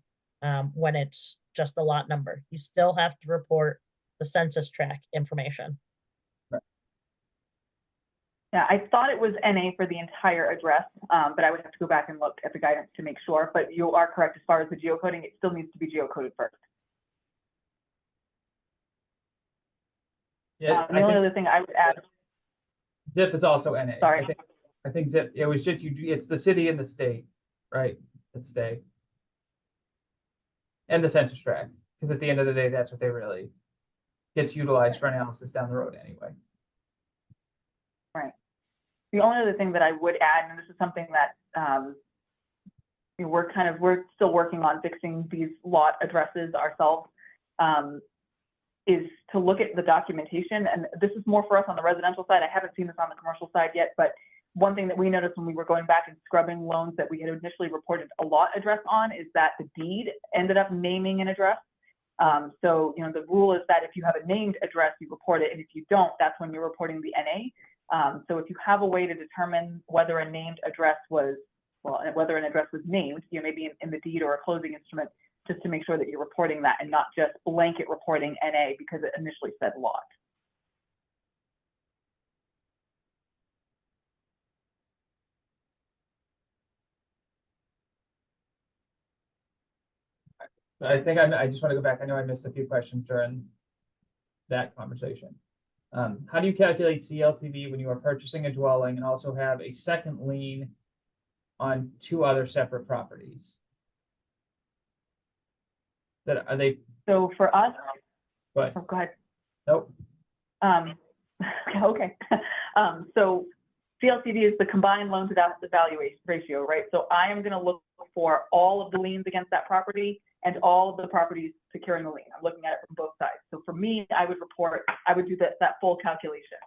when it's just the lot number. You still have to report the census tract information. Yeah, I thought it was NA for the entire address, but I would have to go back and look at the guidance to make sure. But you are correct as far as the geocoding, it still needs to be geocoded first. Yeah, The only other thing I would add. ZIP is also NA. Sorry. I think ZIP, it was just it's the city and the state, right? That stay. And the census tract, because at the end of the day, that's what they really gets utilized for analysis down the road anyway. Right. The only other thing that I would add, and this is something that we're still working on fixing these lot addresses ourselves, is to look at the documentation. And this is more for us on the residential side. I haven't seen this on the commercial side yet, but one thing that we noticed when we were going back and scrubbing loans that we had initially reported a lot address on is that the deed ended up naming an address. So, you know, the rule is that if you have a named address, you report it. And if you don't, that's when you're reporting the NA. So if you have a way to determine whether a named address was, well, whether an address was named, you know, maybe in the deed or a closing instrument, just to make sure that you're reporting that and not just blanket reporting NA because it initially said lot. I think I just want to go back. I know I missed a few questions during that conversation. How do you calculate CLTV when you are purchasing a dwelling and also have a second lien on two other separate properties? That are they? So for us, What? oh, go ahead. Nope. Okay. So CLTV is the combined loan to value ratio, right? So I am going to look for all of the liens against that property and all of the properties securing the lien. I'm looking at it from both sides. So for me, I would do that full calculation.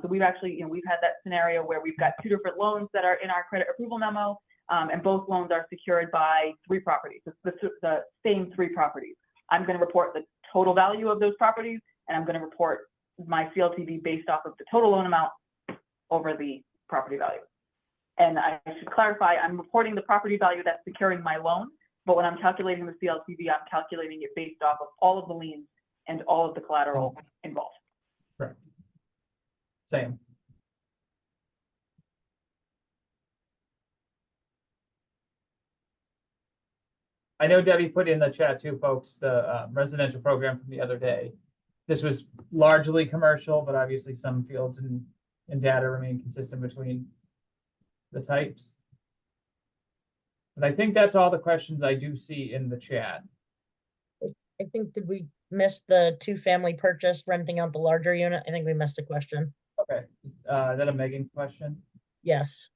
So we've actually, you know, we've had that scenario where we've got two different loans that are in our credit approval memo, and both loans are secured by three properties. It's the same three properties. I'm going to report the total value of those properties, and I'm going to report my CLTV based off of the total loan amount over the property value. And I should clarify, I'm reporting the property value that's securing my loan, but when I'm calculating the CLTV, I'm calculating it based off of all of the liens and all of the collateral involved. Correct. Same. I know Debbie put in the chat too, folks, the residential program from the other day. This was largely commercial, but obviously some fields and data remain consistent between the types. But I think that's all the questions I do see in the chat. I think, did we miss the two-family purchase renting out the larger unit? I think we missed a question. Okay, is that a Megan question? Yes.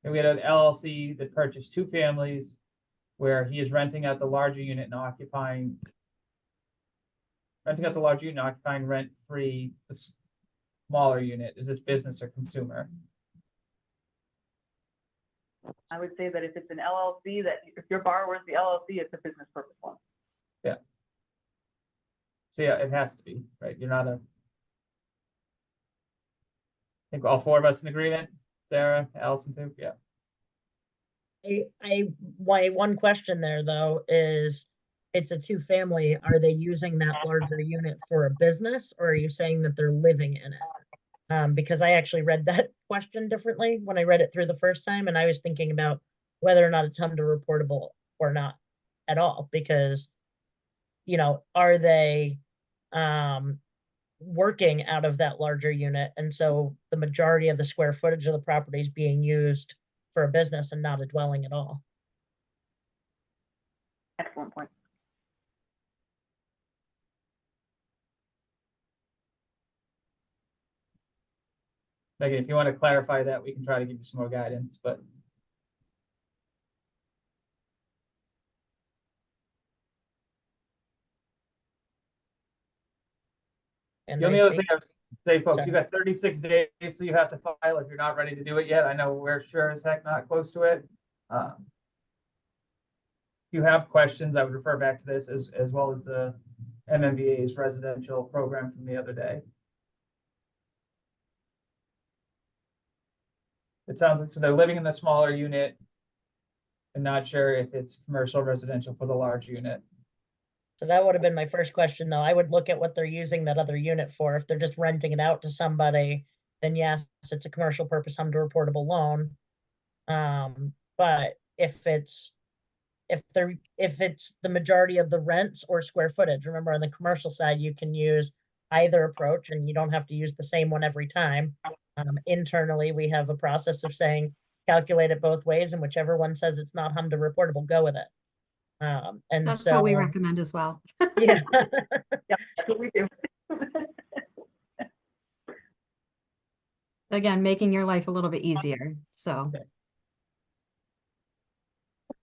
And we had an LLC that purchased two families where he is renting out the larger unit and occupying rent-free the smaller unit. Is this business or consumer? I would say that if it's an LLC, that if your borrower is the LLC, it's a business purpose loan. Yeah. So yeah, it has to be, right? You're not I think all four of us in agreement. Sarah, Allison too, yeah. Why one question there though is, it's a two-family. Are they using that larger unit for a business, or are you saying that they're living in it? Because I actually read that question differently when I read it through the first time, and I was thinking about whether or not it's HMDA reportable or not at all, because, you know, are they working out of that larger unit, and so the majority of the square footage of the property is being used for a business and not a dwelling at all? Excellent point. Megan, if you want to clarify that, we can try to give you some more guidance, but And the only I other see, thing I would say, folks, you Sorry. got 36 days, so you have to file if you're not ready to do it yet. I know we're sure as heck not close to it. If you have questions, I would refer back to this as well as the MMBA's residential program from the other day. It sounds like, so they're living in the smaller unit and not sure if it's commercial or residential for the large unit. so that would have been my first question, though. I would look at what they're using that other unit for. If they're just renting it out to somebody, then yes, it's a commercial purpose HMDA reportable loan. But if it's the majority of the rents or square footage, remember on the commercial side, you can use either approach and you don't have to use the same one every time. Internally, we have a process of saying, calculate it both ways, and whichever one says it's not HMDA reportable, go with it. And That's so what we recommend as well. yeah. Yep, that's what we do. Again, making your life a little bit easier, so.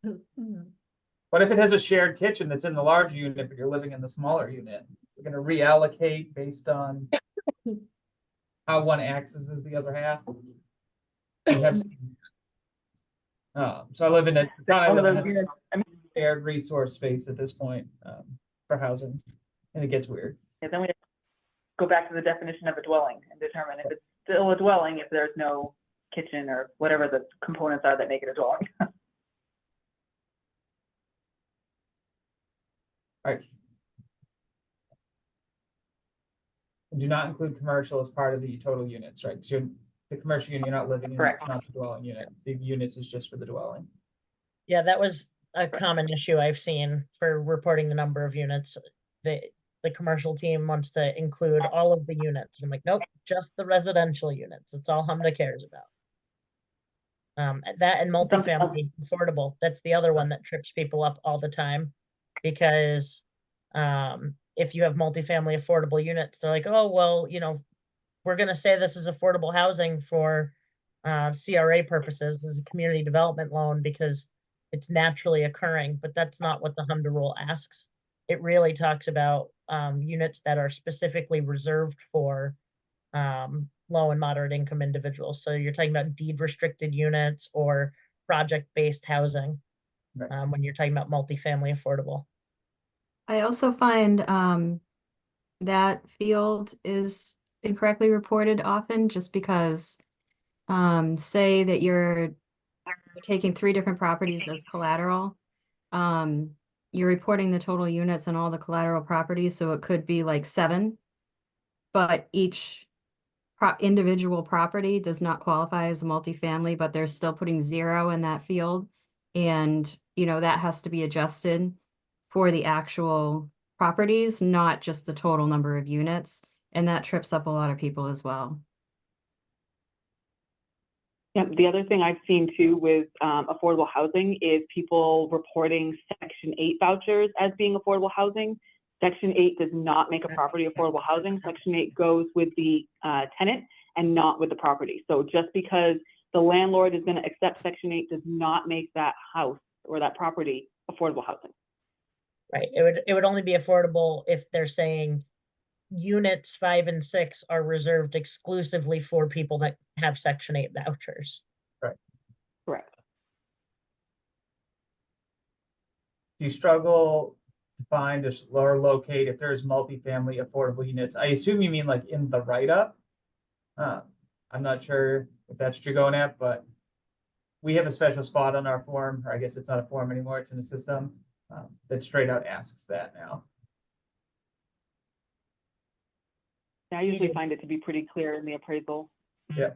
What if it has a shared kitchen that's in the larger unit, but you're living in the smaller unit? We're gonna reallocate based on how one accesses the other half. we have. So I live in a town I One of live those in units, I mean, a shared resource space at this point for housing, and it gets weird. yeah, then we have to go back to the definition of a dwelling and determine if it's still a dwelling if there's no kitchen or whatever the components are that make it a dwelling. All right. Do not include commercial as part of the total units, right? So the commercial unit you're not living in, Correct. it's not the dwelling unit. The units is just for the dwelling. Yeah, that was a common issue I've seen for reporting the number of units. The commercial team wants to include all of the units. I'm like, nope, just the residential units. That's all HMDA cares about. That and Something else. multifamily affordable. That's the other one that trips people up all the time, because if you have multifamily affordable units, they're like, oh, well, you know, we're going to say this is affordable housing for CRA purposes, as a community development loan, because it's naturally occurring, but that's not what the HMDA rule asks. It really talks about units that are specifically reserved for low and moderate income individuals. So you're talking about deed restricted units or project-based housing Right. when you're talking about multifamily affordable. I also find that field is incorrectly reported often, just because say that you're taking 3 different properties as collateral. You're reporting the total units and all the collateral properties, so it could be like 7, but each individual property does not qualify as a multifamily, but they're still putting 0 in that field. And, you know, that has to be adjusted for the actual properties, not just the total number of units. And that trips up a lot of people as well. Yeah, the other thing I've seen too with affordable housing is people reporting Section 8 vouchers as being affordable housing. Section 8 does not make a property affordable housing. Section 8 goes with the tenant and not with the property. So just because the landlord is going to accept Section 8 does not make that house or that property affordable housing. Right. It would only be affordable if they're saying units 5 and 6 are reserved exclusively for people that have Section 8 vouchers. Correct. Do you struggle to find or locate if there's multifamily affordable units? I assume you mean like in the write-up. I'm not sure if that's what you're going at, but we have a special spot on our form, or I guess it's not a form anymore, it's in the system that straight out asks that now. I usually find it to be pretty clear in the appraisal. Yeah.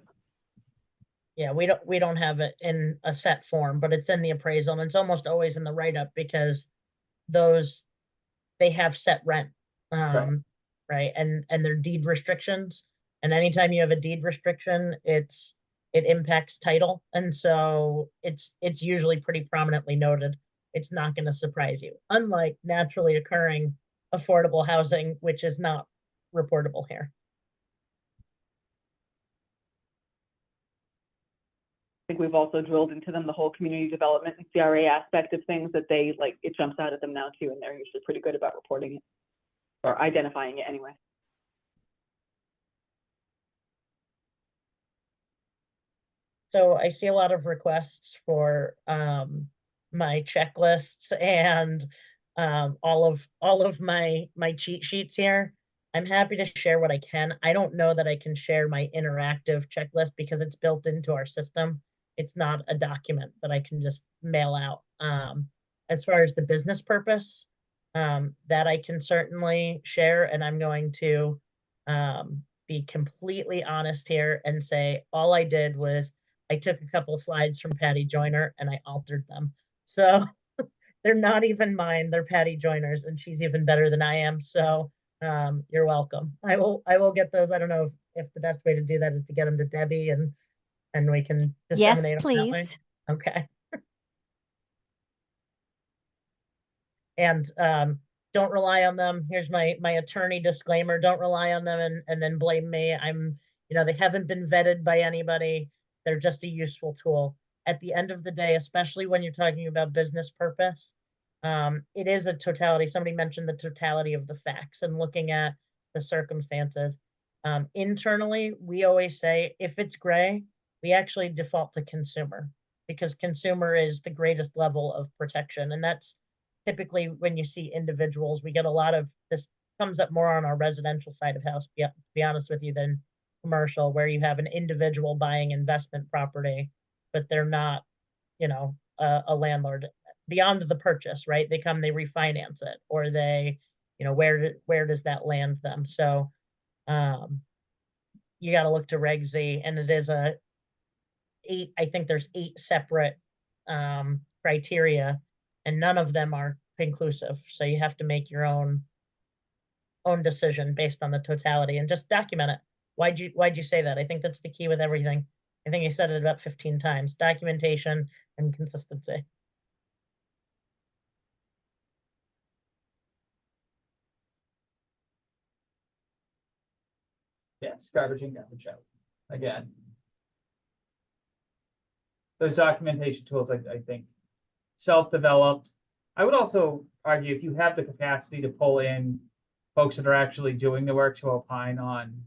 Yeah, we don't have it in a set form, but it's in the appraisal, and it's almost always in the write-up, because they have set rent, right? And they're deed restrictions. And anytime you have a deed restriction, it impacts title. And so it's usually pretty prominently noted. It's not going to surprise you, unlike naturally occurring affordable housing, which is not reportable here. I think we've also drilled into them the whole community development and CRA aspect of things that they like, it jumps out at them now too, and they're usually pretty good about reporting it or identifying it anyway. So I see a lot of requests for my checklists and all of my cheat sheets here. I'm happy to share what I can. I don't know that I can share my interactive checklist because it's built into our system. It's not a document that I can just mail out. As far as the business purpose, that I can certainly share, and I'm going to be completely honest here and say all I did was I took a couple of slides from Patty Joyner and I altered them. So they're not even mine, they're Patty Joyner's, and she's even better than I am. So you're welcome. I will get those. I don't know if the best way to do that is to get them to Debbie and we can Yes, disseminate them that way. please. Okay. And don't rely on them. Here's my attorney disclaimer. Don't rely on them and then blame me. They haven't been vetted by anybody. They're just a useful tool. At the end of the day, especially when you're talking about business purpose, it is a totality. Somebody mentioned the totality of the facts and looking at the circumstances. Internally, we always say, if it's gray, we actually default to consumer, because consumer is the greatest level of protection. And that's typically when you see individuals, we get a lot of this comes up more on our residential side of house, to be honest with you, than commercial, where you have an individual buying investment property, but they're not, you know, a landlord beyond the purchase, right? They come, they refinance it, or they, you know, where does that land them? So you got to look to Reg Z, and it is I think there's 8 separate criteria, and none of them are conclusive. So you have to make your own decision based on the totality and just document it. Why'd you say that? I think that's the key with everything. I think I said it about 15 times. Documentation and consistency. Yes, garbaging garbage out. Again. Those documentation tools, I think, self-developed. I would also argue if you have the capacity to pull in folks that are actually doing the work to opine on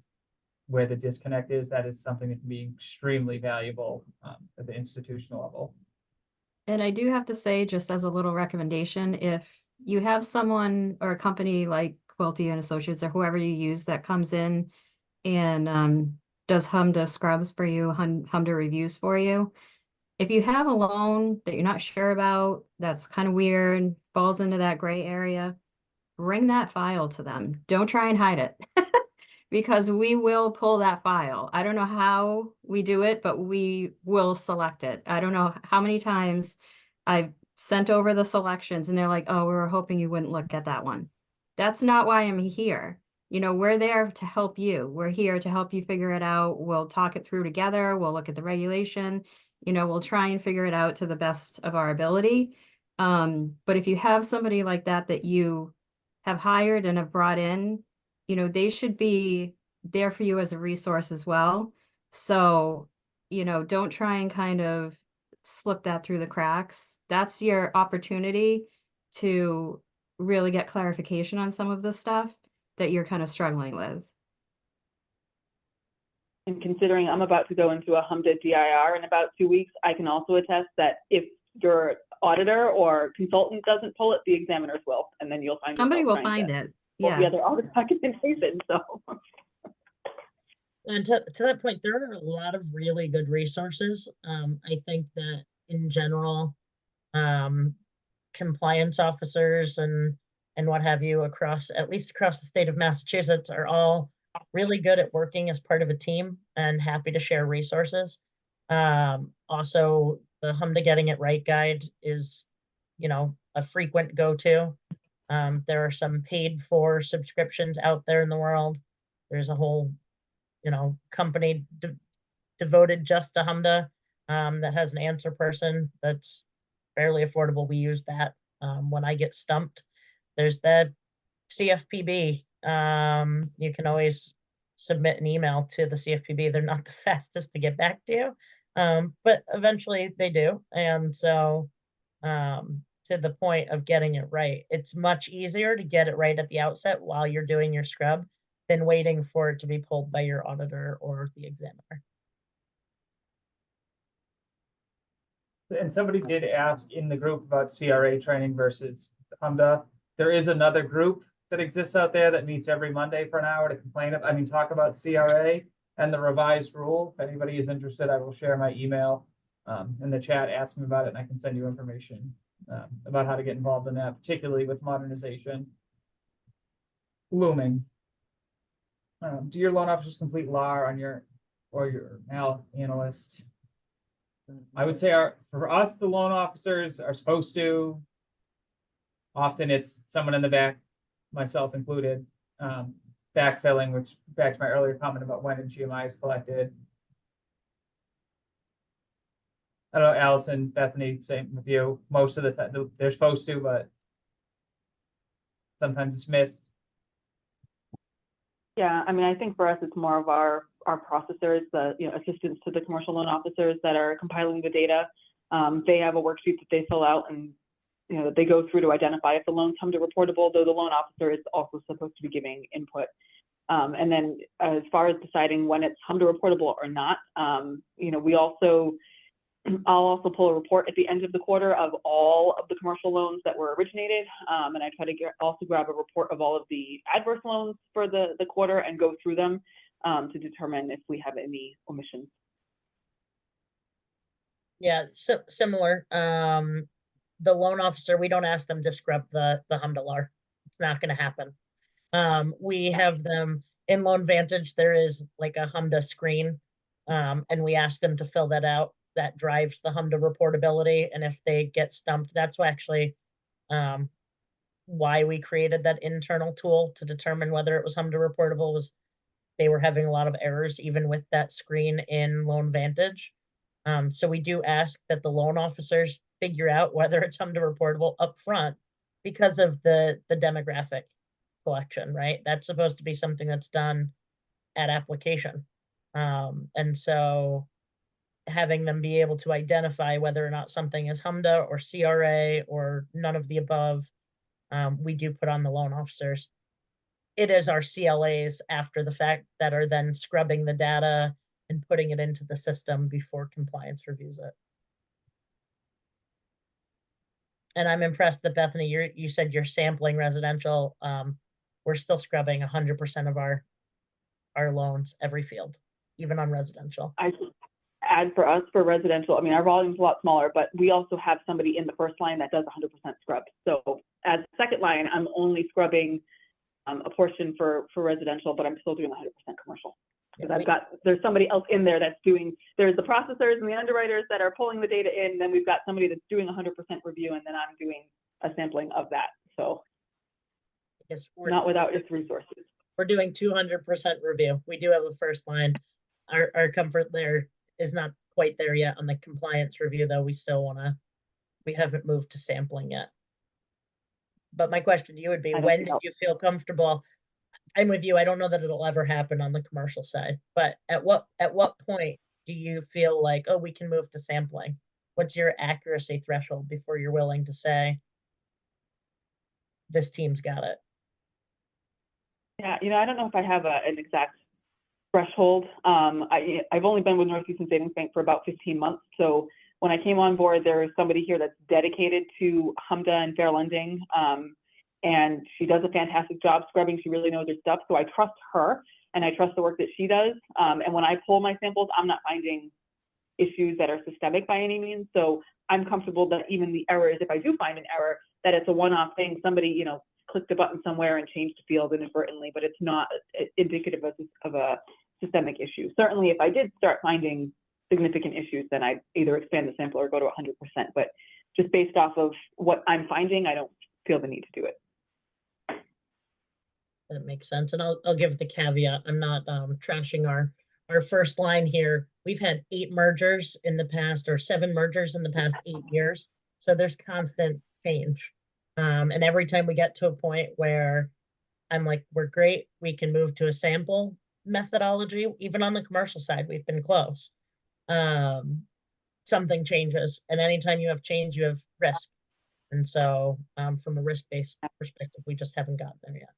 where the disconnect is, that is something that can be extremely valuable at the institutional level. And I do have to say, just as a little recommendation, if you have someone or a company like Quilty and Associates or whoever you use that comes in and does HMDA scrubs for you, HMDA reviews for you, if you have a loan that you're not sure about, that's kind of weird, falls into that gray area, bring that file to them. Don't try and hide it. Because we will pull that file. I don't know how we do it, but we will select it. I don't know how many times I've sent over the selections and they're like, oh, we were hoping you wouldn't look at that one. That's not why I'm here. You know, we're there to help you. We're here to help you figure it out. We'll talk it through together. We'll look at the regulation. You know, we'll try and figure it out to the best of our ability. But if you have somebody like that that you have hired and have brought in, you know, they should be there for you as a resource as well. So, you know, don't try and kind of slip that through the cracks. That's your opportunity to really get clarification on some of the stuff that you're kind of struggling with. And considering I'm about to go into a HMDA DIR in about 2 weeks, I can also attest that if your auditor or consultant doesn't pull it, the examiners will, and then you'll find Somebody will find it. Yeah. The other audit documentation. So. And to that point, there are a lot of really good resources. I think that in general, compliance officers and what have you at least across the state of Massachusetts are all really good at working as part of a team and happy to share resources. Also, the HMDA Getting It Right guide is, you know, a frequent go-to. There are some paid for subscriptions out there in the world. There's a whole, you know, company devoted just to HMDA that has an answer person that's fairly affordable. We use that when I get stumped. There's the CFPB. You can always submit an email to the CFPB. They're not the fastest to get back to you, but eventually they do. And so to the point of getting it right, it's much easier to get it right at the outset while you're doing your scrub than waiting for it to be pulled by your auditor or the examiner. And somebody did ask in the group about CRA training versus HMDA. There is another group that exists out there that meets every Monday for an hour to talk about CRA and the revised rule. If anybody is interested, I will share my email in the chat, ask me about it, and I can send you information about how to get involved in that, particularly with modernization looming. Do your loan officers complete LAR on your analyst? I would say for us, the loan officers are supposed to. Often it's someone in the back, myself included, backfilling, which back to my earlier comment about when a GMI is collected. I don't know, Alison, Bethany, same with you. Most of the time they're supposed to, but sometimes it's missed. Yeah, I mean, I think for us, it's more of our processors, the assistants to the commercial loan officers that are compiling the data. They have a worksheet that they fill out and that they go through to identify if the loans come to reportable, though the loan officer is also supposed to be giving input. And then as far as deciding when it's HMDA reportable or not, you know, I'll also pull a report at the end of the quarter of all of the commercial loans that were originated. And I try to also grab a report of all of the adverse loans for the quarter and go through them to determine if we have any omissions. Yeah, so similar. The loan officer, we don't ask them to scrub the HMDA LAR. It's not going to happen. We have them in Loan Vantage. There is like a HMDA screen, and we ask them to fill that out. That drives the HMDA reportability. And if they get stumped, that's actually why we created that internal tool to determine whether it was HMDA reportable. Was they were having a lot of errors even with that screen in Loan Vantage. So we do ask that the loan officers figure out whether it's HMDA reportable up front because of the demographic collection, right? That's supposed to be something that's done at application. And so having them be able to identify whether or not something is HMDA or CRA or none of the above, we do put on the loan officers. It is our CLAs after the fact that are then scrubbing the data and putting it into the system before compliance reviews it. And I'm impressed that Bethany, you said you're sampling residential. We're still scrubbing 100% of our loans, every field, even on residential. I should add for us for residential, I mean, our volume's a lot smaller, but we also have somebody in the first line that does 100% scrub. So as second line, I'm only scrubbing a portion for residential, but I'm still doing 100% commercial. Because there's somebody else in there that's doing, there's the processors and the underwriters that are pulling the data in, then we've got somebody that's doing 100% review, and then I'm doing a sampling of that. So yes, not without its resources. We're doing 200% review. We do have a first line. Our comfort there is not quite there yet on the compliance review, though. We haven't moved to sampling yet. But my question to you would be, when did you feel comfortable? I'm with you. I don't know that it'll ever happen on the commercial side, but at what point do you feel like, oh, we can move to sampling? What's your accuracy threshold before you're willing to say, this team's got it? Yeah, you know, I don't know if I have an exact threshold. I've only been with Easton Savings Bank for about 15 months. So when I came on board, there was somebody here that's dedicated to HMDA and fair lending. And she does a fantastic job scrubbing. She really knows her stuff. So I trust her and I trust the work that she does. And when I pull my samples, I'm not finding issues that are systemic by any means. So I'm comfortable that even the errors, if I do find an error, that it's a one-off thing. Somebody, you know, clicked a button somewhere and changed the field inadvertently, but it's not indicative of a systemic issue. Certainly, if I did start finding significant issues, then I'd either expand the sample or go to 100%. But just based off of what I'm finding, I don't feel the need to do it. That makes sense. And I'll give the caveat. I'm not trashing our first line here. We've had 8 mergers in the past, or 7 mergers in the past 8 years. So there's constant change. And every time we get to a point where I'm like, we're great, we can move to a sample methodology. Even on the commercial side, we've been close. Something changes. And anytime you have change, you have risk. And so from a risk-based perspective, we just haven't gotten there yet.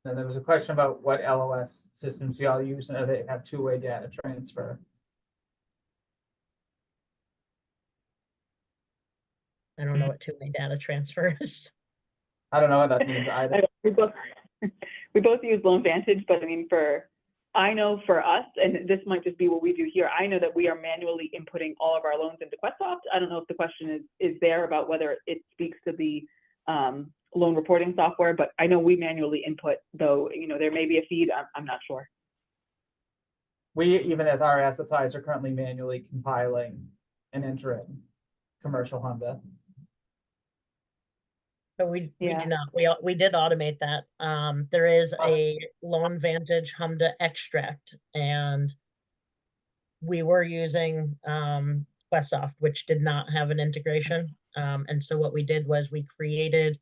And there was a question about what LOS systems y'all use and they have two-way data transfer. I don't know what two-way data transfer is. I don't know what that means either. We both use Loan Vantage, but I mean, I know for us, and this might just be what we do here, I know that we are manually inputting all of our loans into QuestSoft. I don't know if the question is there about whether it speaks to the loan reporting software, but I know we manually input, though, you know, there may be a feed, I'm not sure. We, even as our asset are currently manually compiling and entering commercial HMDA. But we do not. We did automate that. There is a Loan Vantage HMDA extract, and we were using QuestSoft, which did not have an integration. And so what we did was we created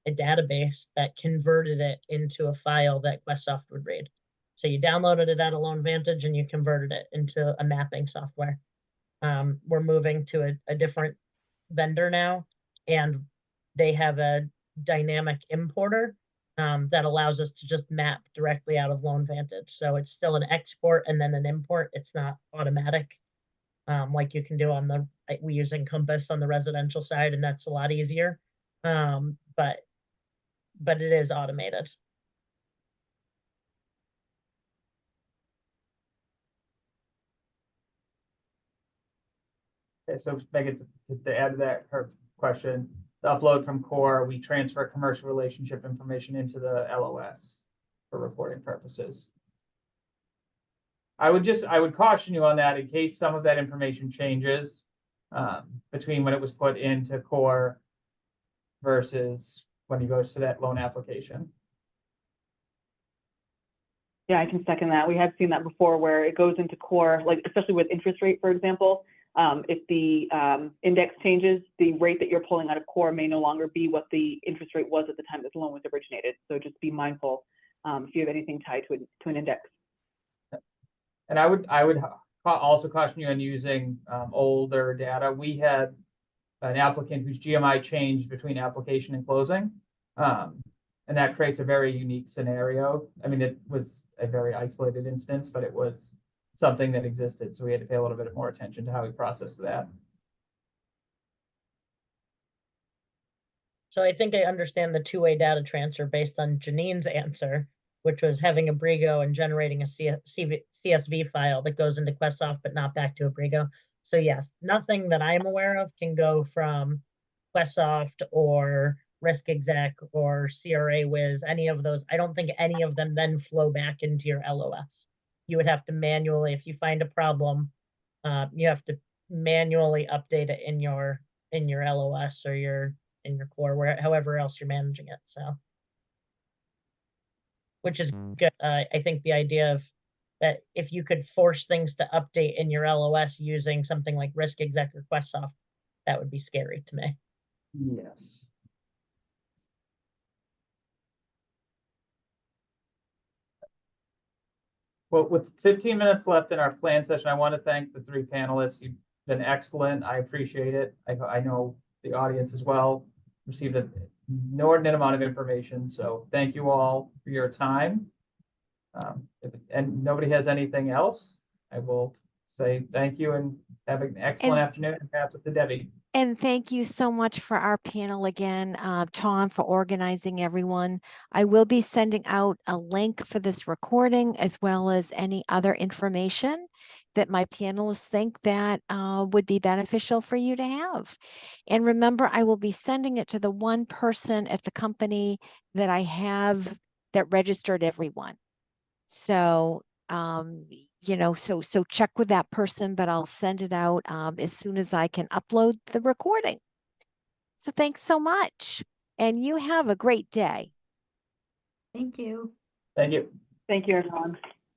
a database that converted it into a file that QuestSoft would read. So you downloaded it out of Loan Vantage and you converted it into a mapping software. We're moving to a different vendor now, and they have a dynamic importer that allows us to just map directly out of LoanVantage. So it's still an export and then an import. It's not automatic, like you can do on the, we use Encompass on the residential side, and that's a lot easier. But it is automated. Okay, so Megan, to add to that, her question, the upload from core, we transfer commercial relationship information into the LOS for reporting purposes. I would caution you on that in case some of that information changes between when it was put into core versus when he goes to that loan application. Yeah, I can second that. We have seen that before where it goes into core, like especially with interest rate, for example. If the index changes, the rate that you're pulling out of core may no longer be what the interest rate was at the time that the loan was originated. So just be mindful if you have anything tied to an index. And I would also caution you on using older data. We had an applicant whose GMI changed between application and closing. And that creates a very unique scenario. I mean, it was a very isolated instance, but it was something that existed. So we had to pay a little bit more attention to how we processed that. So I think I understand the two-way data transfer based on Janine's answer, which was having Abrigo and generating a CSV file that goes into Quessoft, but not back to Abrigo. So yes, nothing that I'm aware of can go from Quessoft or Risk Exec or CRA Wiz, any of those. I don't think any of them then flow back into your LOS. You would have to manually, if you find a problem, you have to manually update it in your LOS or in your core, where however else you're managing it. So, which is good. I think the idea of that if you could force things to update in your LOS using something like Risk Exec or Quessoft, that would be scary to me. Yes. Well, with 15 minutes left in our plan session, I want to thank the three panelists. You've been excellent. I appreciate it. I know the audience as well received an inordinate amount of information. So thank you all for your time. And nobody has anything else, I will say thank you and have an excellent afternoon and pass it to Debbie. And thank you so much for our panel again, Tom, for organizing everyone. I will be sending out a link for this recording as well as any other information that my panelists think that would be beneficial for you to have. And remember, I will be sending it to the one person at the company that I have that registered everyone. So so check with that person, but I'll send it out as soon as I can upload the recording. So thanks so much. And you have a great day. Thank you. Thank you. Thank you, everyone.